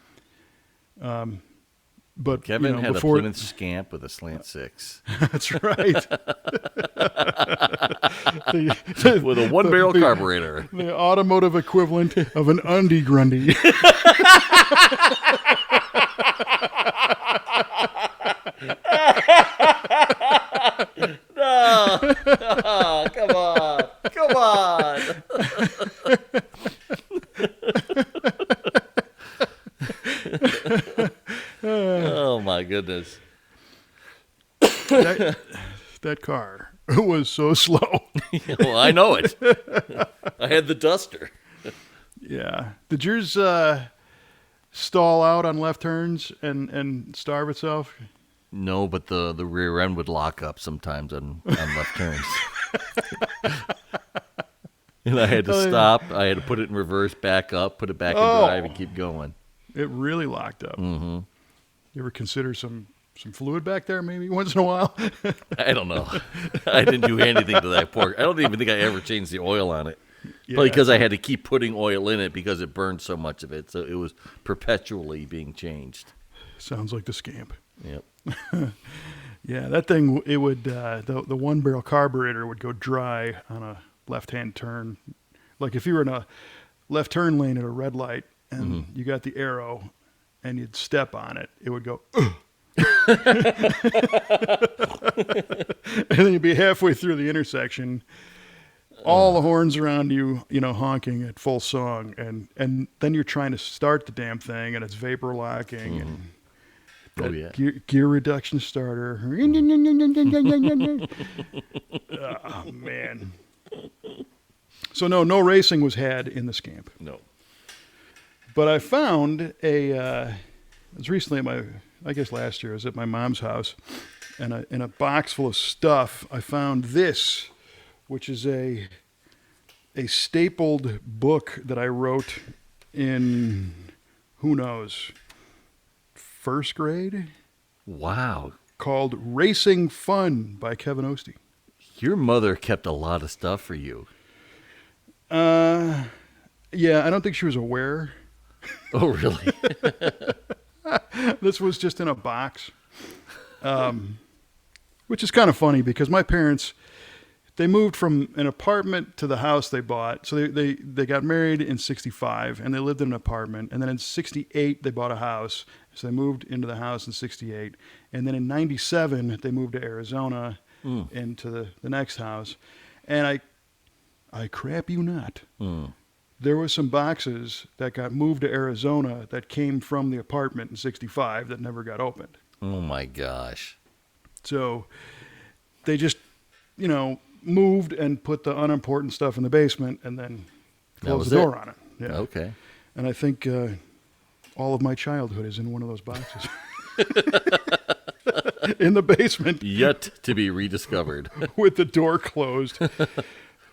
But Kevin had before, a Plymouth Scamp with a slant 6. That's right. With a one-barrel carburetor. The automotive equivalent of an Undie Grundy. No. Oh, come on. Come on. Oh, my goodness. That car was so slow. Well, I know it. I had the Duster. Yeah. Did yours stall out on left turns and starve itself? No, but the rear end would lock up sometimes on left turns. And I had to stop. I had to put it in reverse, back up, put it back in drive, and keep going. It really locked up. Mm-hmm. You ever consider some fluid back there maybe once in a while? I don't know. I didn't do anything to that pork. I don't even think I ever changed the oil on it. Yeah. Because I had to keep putting oil in it because it burned so much of it. So it was perpetually being changed. Sounds like the Scamp. Yep. Yeah, that thing, it would, the one barrel carburetor would go dry on a left-hand turn. Like if you were in a left turn lane at a red light and you got the arrow and you'd step on it, it would go, ugh. And then you'd be halfway through the intersection, all the horns around you, honking at full song, and then you're trying to start the damn thing and it's vapor locking and gear reduction starter. Oh man. So no racing was had in the Scamp. No. But I found it was recently I guess last year, I was at my mom's house, and in a box full of stuff, I found this, which is a stapled book that I wrote in, who knows, first grade? Wow. Called Racing Fun by Kevin Ostie. Your mother kept a lot of stuff for you. Yeah, I don't think she was aware. Oh, really? This was just in a box, which is kind of funny because my parents, they moved from an apartment to the house they bought. So they got married in 65 and they lived in an apartment. And then in 68, they bought a house. So they moved into the house in 68. And then in 97, they moved to Arizona into the next house. And I crap you not. There were some boxes that got moved to Arizona that came from the apartment in 65 that never got opened. Oh, my gosh. So they just, moved and put the unimportant stuff in the basement and then closed the door on it. Yeah. Okay. And I think all of my childhood is in one of those boxes. In the basement. Yet to be rediscovered. With the door closed.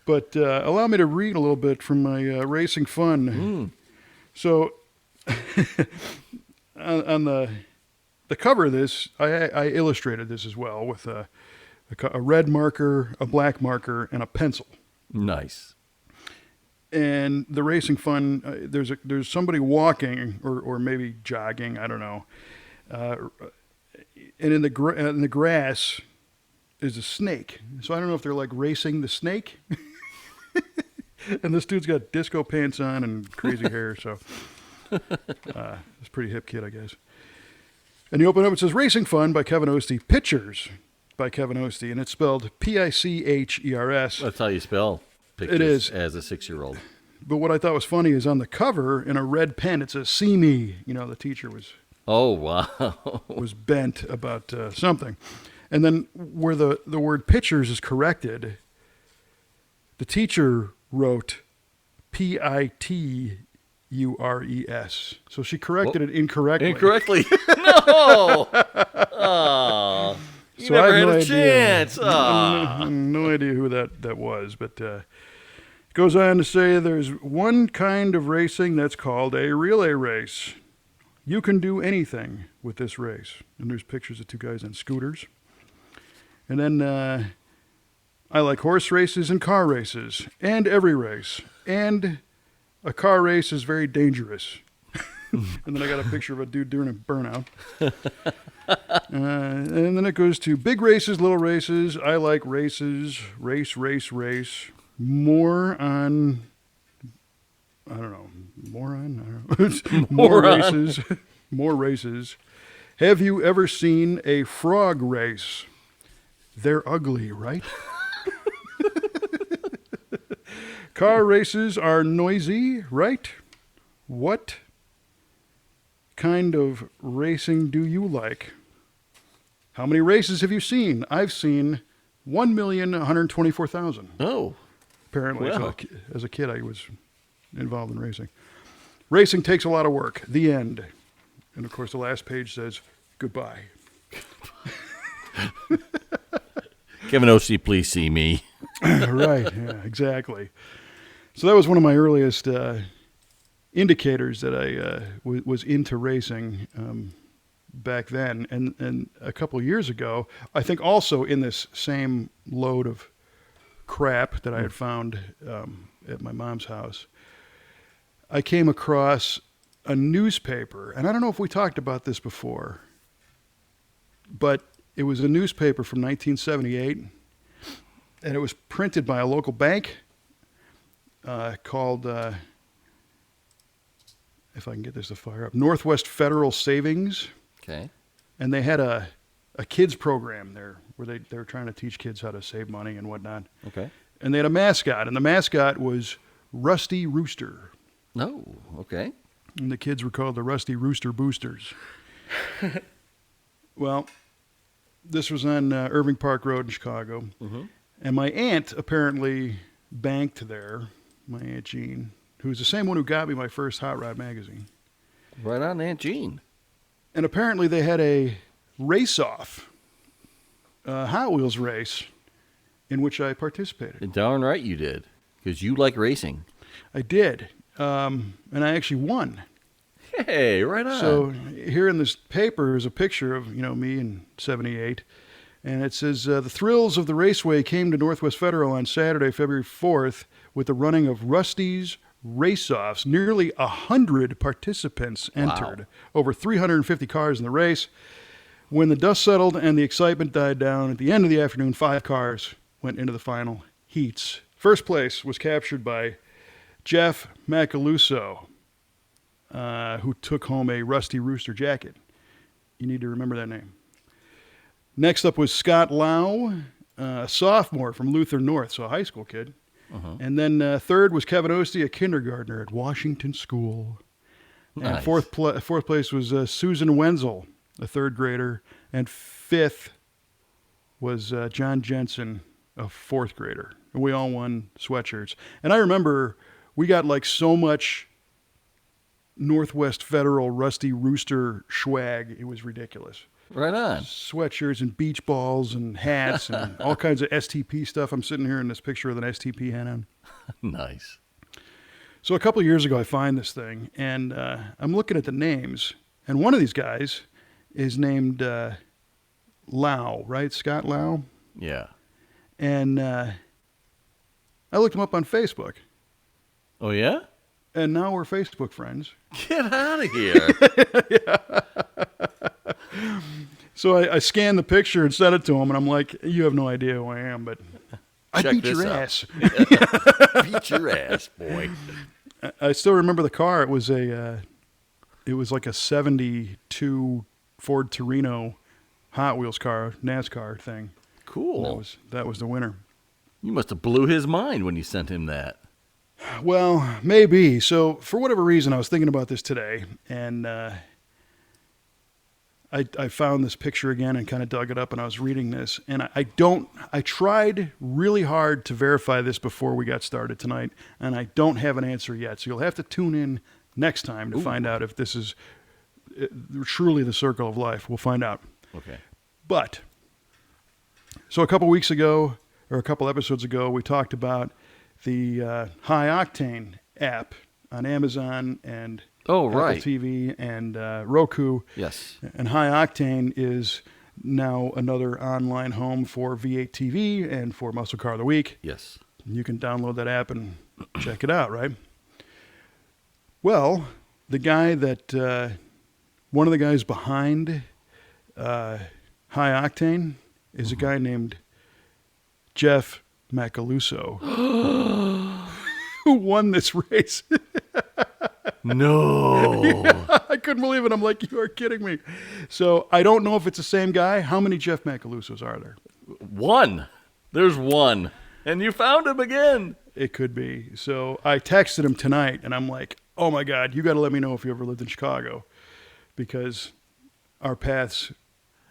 But allow me to read a little bit from my Racing Fun. So on the cover of this, I illustrated this as well with a red marker, a black marker, and a pencil. Nice. And the Racing Fun, there's somebody walking or maybe jogging, I don't know. And in the grass is a snake. So I don't know if they're like racing the snake. And this dude's got disco pants on and crazy hair, so it's a pretty hip kid, I guess. And you open it up, it says Racing Fun by Kevin Ostie. Pictures by Kevin Ostie, and it's spelled Pichers. That's how you spell pictures It is. as a 6-year-old. But what I thought was funny is on the cover, in a red pen, it says, "See me." You know, the teacher Oh, wow. was bent about something. And then where the word pictures is corrected, the teacher wrote Pitures. So she corrected it incorrectly. Incorrectly. No. Oh, you So I never have had no a idea. chance. Oh. No idea who that was, but it goes on to say there's one kind of racing that's called a relay race. You can do anything with this race. And there's pictures of two guys on scooters. And then I like horse races and car races, and every race. And a car race is very dangerous. And then I got a picture of a dude doing a burnout. And then it goes to big races, little races. I like races, race. More on, I don't know, more races, more races. Have you ever seen a frog race? They're ugly, right? Car races are noisy, right? What kind of racing do you like? How many races have you seen? I've seen 1,124,000. Oh. Apparently, Wow. so as a kid, I was involved in racing. Racing takes a lot of work. The end. And of course, the last page says goodbye. Kevin Ostie, please see me. Right. Yeah, exactly. So that was one of my earliest indicators that I was into racing back then. And a couple of years ago, I think also in this same load of crap that I had found at my mom's house, I came across a newspaper. And I don't know if we talked about this before, but it was a newspaper from 1978, and it was printed by a local bank called, if I can get this to fire up, Northwest Federal Savings. Okay. And they had a kids program there where they were trying to teach kids how to save money and whatnot. Okay. And they had a mascot, and the mascot was Rusty Rooster. Oh, okay. And the kids were called the Rusty Rooster Boosters. Well, this was on Irving Park Road in Chicago. Mm-hmm. And my aunt apparently banked there, my Aunt Jean, who was the same one who got me my first Hot Rod magazine. Right on, Aunt Jean. And apparently they had a race-off, Hot Wheels race, in which I participated. And darn right you did, because you like racing. I did. And I actually won. Hey, right on. So here in this paper is a picture of, me in 78. And it says, the thrills of the raceway came to Northwest Federal on Saturday, February 4th, with the running of Rusty's Race-Offs. Nearly 100 participants entered. Wow. Over 350 cars in the race. When the dust settled and the excitement died down, at the end of the afternoon, 5 cars went into the final heats. First place was captured by Jeff Macaluso, who took home a Rusty Rooster jacket. You need to remember that name. Next up was Scott Lau, a sophomore from Luther North, so a high school kid. Uh-huh. And then third was Kevin Ostie, a kindergartner at Washington School. Nice. And fourth place was Susan Wenzel, a third grader. And fifth was John Jensen, a fourth grader. And we all won sweatshirts. And I remember we got like so much Northwest Federal Rusty Rooster swag. It was ridiculous. Right on. Sweatshirts and beach balls and hats and all kinds of STP stuff. I'm sitting here in this picture with an STP hat on. Nice. So a couple of years ago, I find this thing, and I'm looking at the names, and one of these guys is named Lau, right? Scott Lau. Yeah. And I looked him up on Facebook, Oh, yeah? and now we're Facebook friends. Get out of here. So I scanned the picture and sent it to him, and I'm like, you have no idea who I am, but I Check beat this your out. ass. Beat your ass, boy. I still remember the car. It was like a 72 Ford Torino Hot Wheels car, NASCAR thing. Cool. That was the winner. You must have blew his mind when you sent him that. Well, maybe. So for whatever reason, I was thinking about this today, and I found this picture again and kind of dug it up, and I was reading this, and I tried really hard to verify this before we got started tonight, and I don't have an answer yet. So you'll have to tune in next time to find out if this is truly the circle of life. We'll find out. Okay. But so a couple weeks ago, or a couple episodes ago, we talked about the High Octane app on Amazon and Oh, Apple right. TV and Roku. Yes. And High Octane is now another online home for V8 TV and for Muscle Car of the Week. Yes. You can download that app and check it out, right? Well, the guy that, one of the guys behind High Octane is a guy named Jeff Macaluso, who won this race. No. Yeah, I couldn't believe it. I'm like, you are kidding me. So I don't know if it's the same guy. How many Jeff Macalusos are there? One. There's one. And you found him again. It could be. So I texted him tonight, and I'm like, oh, my God, you got to let me know if you ever lived in Chicago, because our paths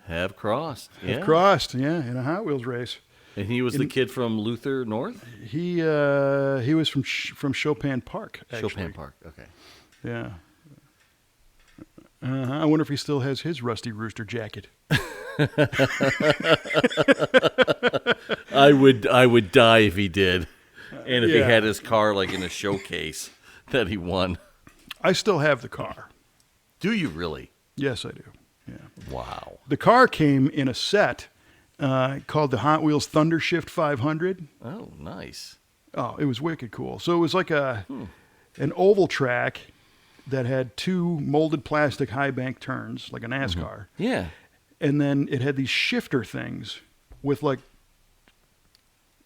Have crossed. have crossed, in a Hot Wheels race. And he was the kid from Luther North? He was from Chopin Park, actually. Chopin Park. Okay. Yeah. I wonder if he still has his Rusty Rooster jacket. I would die if he did. And if he Yeah. had his car like in a showcase that he won. I still have the car. Do you really? Yes, I do. Yeah. Wow. The car came in a set called the Hot Wheels Thundershift 500. Oh, nice. Oh, it was wicked cool. So it was like an oval track that had two molded plastic high bank turns, like a NASCAR. Yeah. And then it had these shifter things with like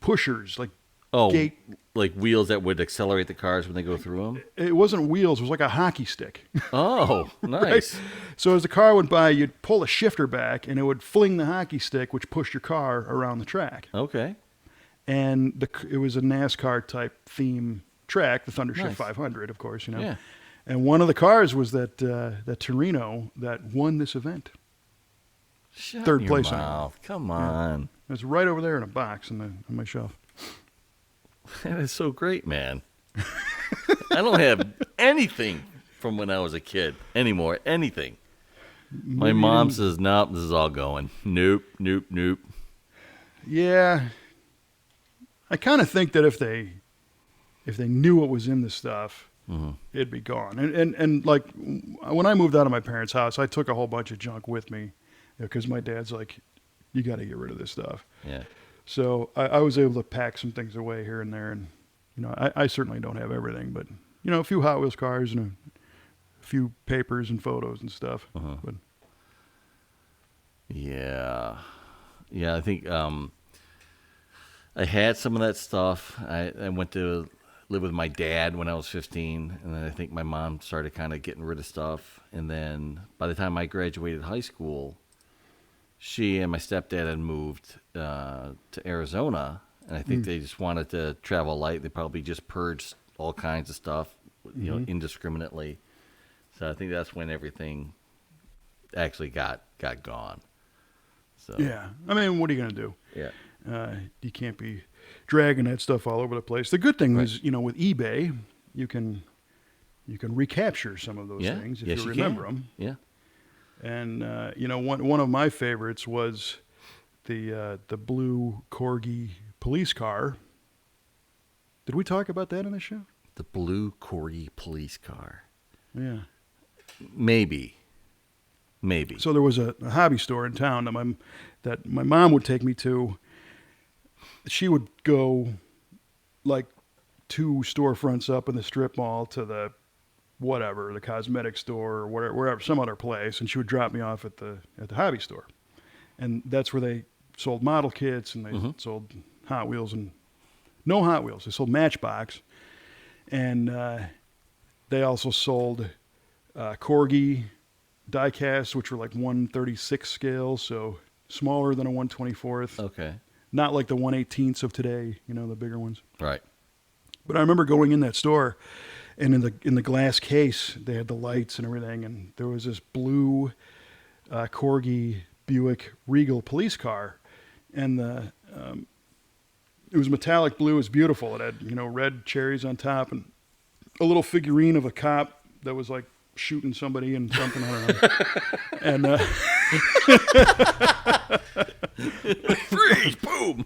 pushers, like Oh, gate. like wheels that would accelerate the cars when they go through them? It wasn't wheels, it was like a hockey stick. Oh, nice. Right? So as the car went by, you'd pull a shifter back and it would fling the hockey stick, which pushed your car around the track. Okay. And it was a NASCAR type theme track, the Thundershift Nice. 500, of course, Yeah. And one of the cars was that Torino that won this event. Shut Third your place. mouth. Come on. It was right over there in a box on my shelf. That is so great, man. I don't have anything from when I was a kid anymore. Anything. My mom says, nope, this is all going. Nope, nope, nope. Yeah, I kind of think that if they knew what was in the stuff, it'd be gone. And like when I moved out of my parents' house, I took a whole bunch of junk with me because my dad's like, you got to get rid of this stuff. Yeah. So I was able to pack some things away here and there, and I certainly don't have everything, but a few Hot Wheels cars and a few papers and photos and stuff. But Yeah. Yeah, I think I had some of that stuff. I went to live with my dad when I was 15, and then I think my mom started kind of getting rid of stuff. And then by the time I graduated high school, she and my stepdad had moved to Arizona, and I think they just wanted to travel light. They probably just purged all kinds of stuff, indiscriminately. So I think that's when everything actually got gone. So yeah, I mean, what are you going to do? yeah. You can't be dragging that stuff all over the place. The good thing is, with eBay, you can recapture some of those things if Yes, you you remember can. them. Yeah. And one of my favorites was the blue Corgi police car. Did we talk about that on the show? The blue Corgi police car. Yeah. Maybe. So there was a hobby store in town that my mom would take me to. She would go like 2 storefronts up in the strip mall to the cosmetic store or wherever, some other place, and she would drop me off at the hobby store. And that's where they sold model kits, and they sold Hot Wheels, and no Hot Wheels. They sold Matchbox, and they also sold Corgi diecast, which were like 1/36 scale, so smaller than a 1/24th. Okay. Not like the 1/18ths of today, the bigger ones. Right. But I remember going in that store, and in the glass case, they had the lights and everything, and there was this blue Corgi Buick Regal police car, and it was metallic blue. It was beautiful. It had red cherries on top, and a little figurine of a cop that was like shooting somebody and something. I don't know. And Freeze! Boom!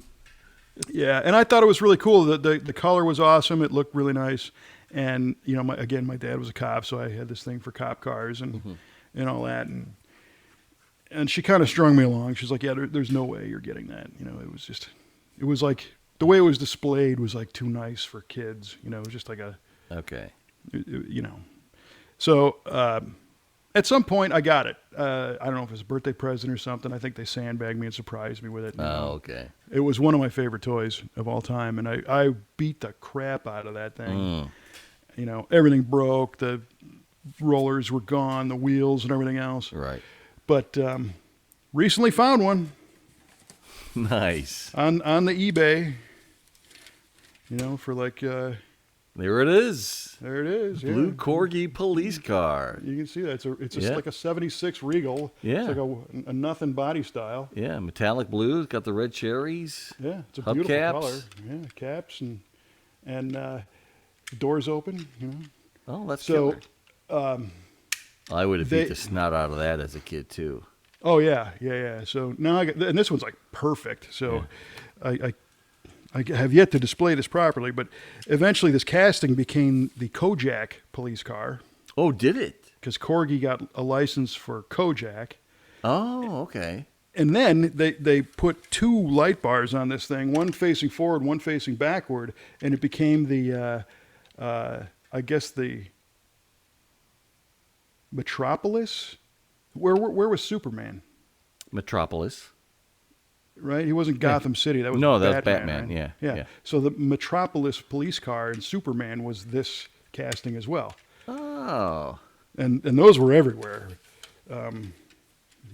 Yeah, and I thought it was really cool. The color was awesome. It looked really nice. And, my dad was a cop, so I had this thing for cop cars and all that. And she kind of strung me along. She's like, yeah, there's no way you're getting that. It was like, the way it was displayed was like too nice for kids. It was just like Okay. So at some point I got it. I don't know if it was a birthday present or something. I think they sandbagged me and surprised me with it. Oh, okay. It was one of my favorite toys of all time, and I beat the crap out of that thing. Everything broke. The rollers were gone, the wheels and everything else. Right. But recently found one Nice. on the eBay. For like There it is. there it is. Blue Yeah. Corgi police car. You can see that it's Yeah. like a '76 Regal. Yeah. It's like a nothing body style. Yeah, metallic blue. It's got the red cherries. Yeah, it's a Hubcaps. beautiful color. Yeah, caps and doors open. Oh, that's So, killer. I would have beat the snot out of that as a kid too. Oh yeah. So now and this one's like perfect. So I have yet to display this properly, but eventually this casting became the Kojak police car Oh, did it? because Corgi got a license for Kojak. Oh, okay. And then they put two light bars on this thing, one facing forward, one facing backward, and it became the, I guess the Metropolis. Where was Superman? Metropolis. Right, he wasn't Gotham City. That was No, that was Batman. Batman, Right? yeah. So the Metropolis police car and Superman was this casting as well, Oh. and those were everywhere.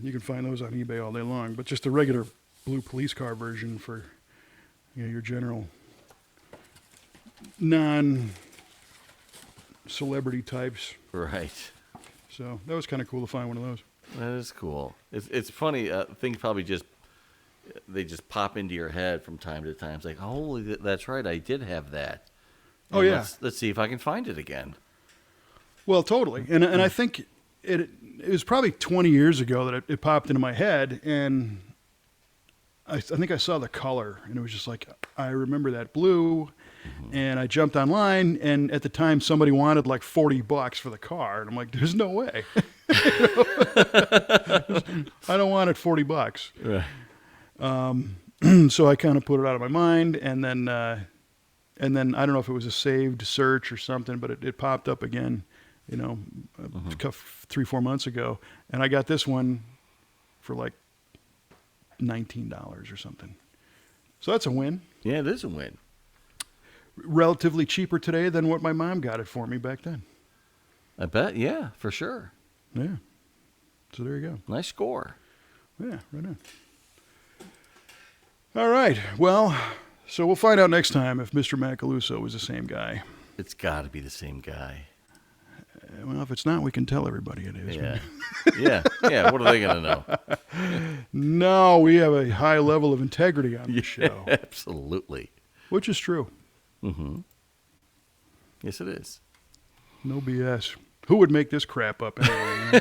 You can find those on eBay all day long, but just the regular blue police car version for your general non-celebrity types. Right. So that was kind of cool to find one of those. That is cool. It's funny. Things probably just pop into your head from time to time. It's like, holy, that's right, I did have that. Oh, And yeah. Let's see if I can find it again. Well, totally, and I think it was probably 20 years ago that it popped into my head, and I think I saw the color, and it was just like, I remember that blue, and I jumped online, and at the time somebody wanted like $40 for the car, and I'm like, there's no way. I don't want it $40. Right. So I kind of put it out of my mind, and then I don't know if it was a saved search or something, but it popped up again, 3-4 months ago, and I got this one for like $19 or something. So that's a win. Yeah, it is a win. Relatively cheaper today than what my mom got it for me back then. I bet. Yeah, for sure. Yeah. So there you go. Nice score. Yeah, right on. All right. Well, so we'll find out next time if Mr. Macaluso is the same guy. It's got to be the same guy. Well, if it's not, we can tell everybody it is. Yeah. Yeah. What are they going to know? No, we have a high level of integrity on the show, Absolutely. which is true. Mm-hmm. Yes, it is. No BS. Who would make this crap up anyway?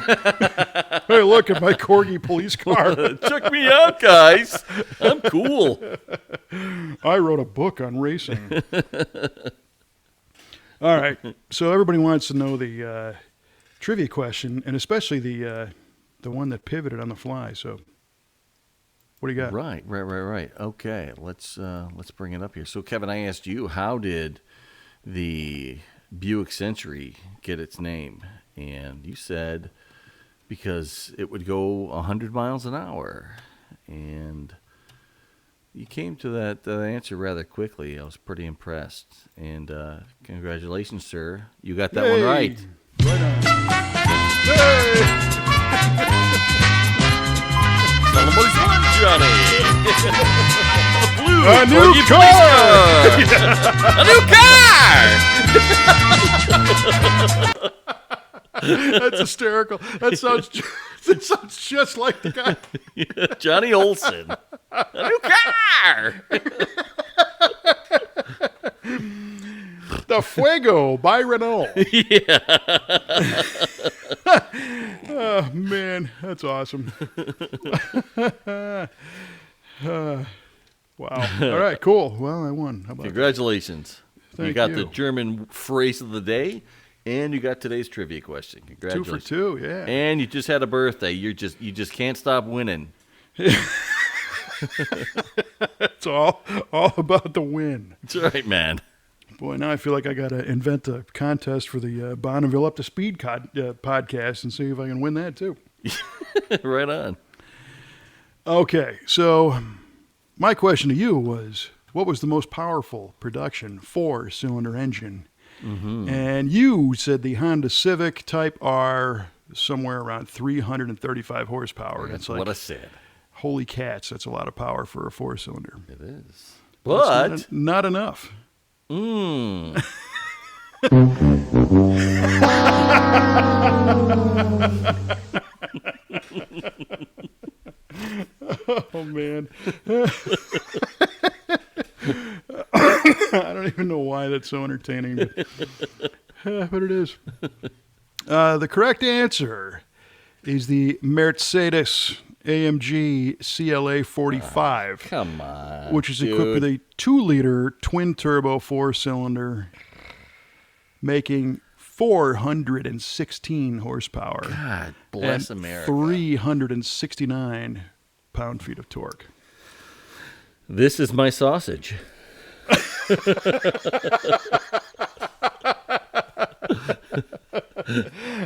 Hey, look at my Corgi police car. Check me out, guys. I'm cool. I wrote a book on racing. All right. So everybody wants to know the trivia question, and especially the one that pivoted on the fly. So what do you got? Right. Okay, let's bring it up here. So, Kevin, I asked you, how did the Buick Century get its name? And you said because it would go 100 miles an hour. And you came to that answer rather quickly. I was pretty impressed. And congratulations, sir. You got that one right. Right on. Hey! Son Somebody's won, Johnny. Blue A new corgi car! police car! A new car! That's hysterical. That sounds just like the guy. Johnny Olson. A new car! The Fuego by Renault. Oh, man, that's awesome. Wow. All right, cool. Well, I won. How about that? Congratulations. You Thank got you. the German phrase of the day, and you got today's trivia question. 2 Congratulations. for 2, yeah. And you just had a birthday. You just can't stop winning. It's all about the win. That's right, man. Boy, now I feel like I got to invent a contest for the Bonneville Up to Speed podcast and see if I can win that too. Right on. Okay, so my question to you was, what was the most powerful production 4-cylinder engine? Mm-hmm. And you said the Honda Civic Type R, somewhere around 335 horsepower. That's like, what I said. holy cats, that's a lot of power for a 4-cylinder. It is. But But not enough. Oh, man. I don't even know why that's so entertaining, but it is. The correct answer is the Mercedes AMG CLA 45. come on. Which is dude. equipped with a 2-liter twin-turbo 4-cylinder, making 416 horsepower. God bless and America. 369 pound-feet of torque. This is my sausage.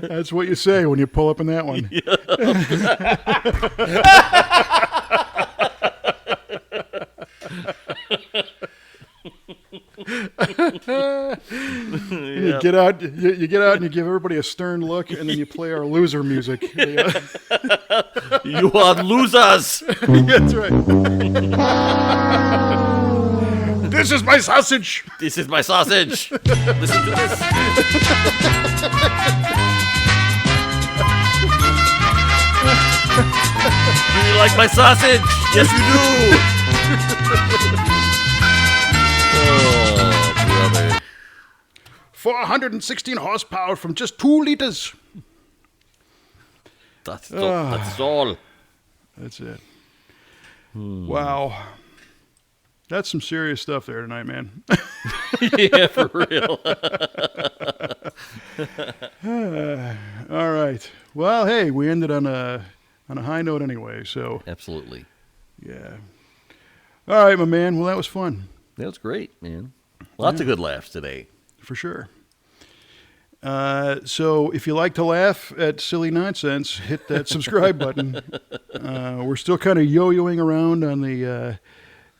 That's what you say when you pull up in that one. You get out, you get out, and you give everybody a stern look, and then you play our loser music. You are losers. That's right. This is my sausage. This is my sausage. Listen to this. Do you like my sausage? Yes, you do. Oh, brother. 416 horsepower from just 2 liters. That's all. That's it. Wow. That's some serious stuff there tonight, man. Yeah, for real. All right. Well, hey, we ended on a high note anyway, so Absolutely. yeah. All right, my man. Well, that was fun. That was great, man. Lots of good laughs today. For sure. So if you like to laugh at silly nonsense, hit that subscribe button. We're still kind of yo-yoing around on the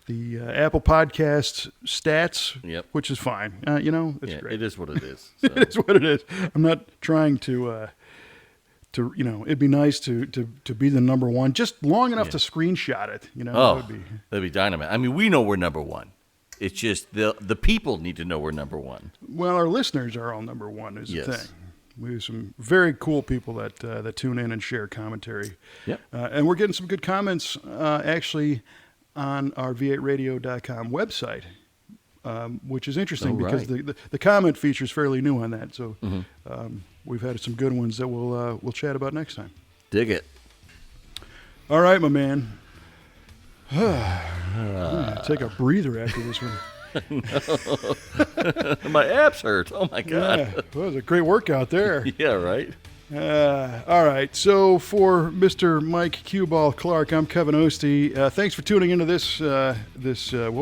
Apple Podcast stats, Yep. which is fine. It's great. It is what it is. So. It is what it is. I'm not trying to it'd be nice to be the number one, just long enough to screenshot it. Oh, that'd be dynamite. I mean, we know we're number one. It's just the people need to know we're number one. Well, our listeners are all number one is Yes. the thing. We have some very cool people that tune in and share commentary. Yep. And we're getting some good comments actually on our v8radio.com website, which is interesting because the comment feature is fairly new on that. So we've had some good ones that we'll chat about next time. Dig it. All right, my man. I'm gonna take a breather after this one. My abs hurt. Oh, my God. Yeah, well, it was a great workout there. Yeah, right? All right. So for Mr. Mike Cueball Clark, I'm Kevin Ostie. Thanks for tuning into this what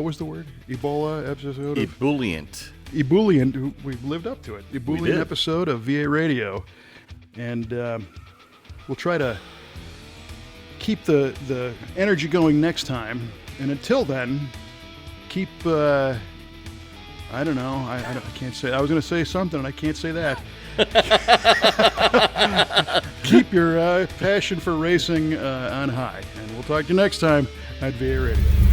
was the word? Ebola episode of Ebullient. Ebullient. We've lived up to it. Ebullient did. episode of VA Radio, and we'll try to keep the energy going next time. And until then, keep. I don't know. I can't say. I was going to say something, and I can't say that. keep your passion for racing on high. And we'll talk to you next time at VA Radio.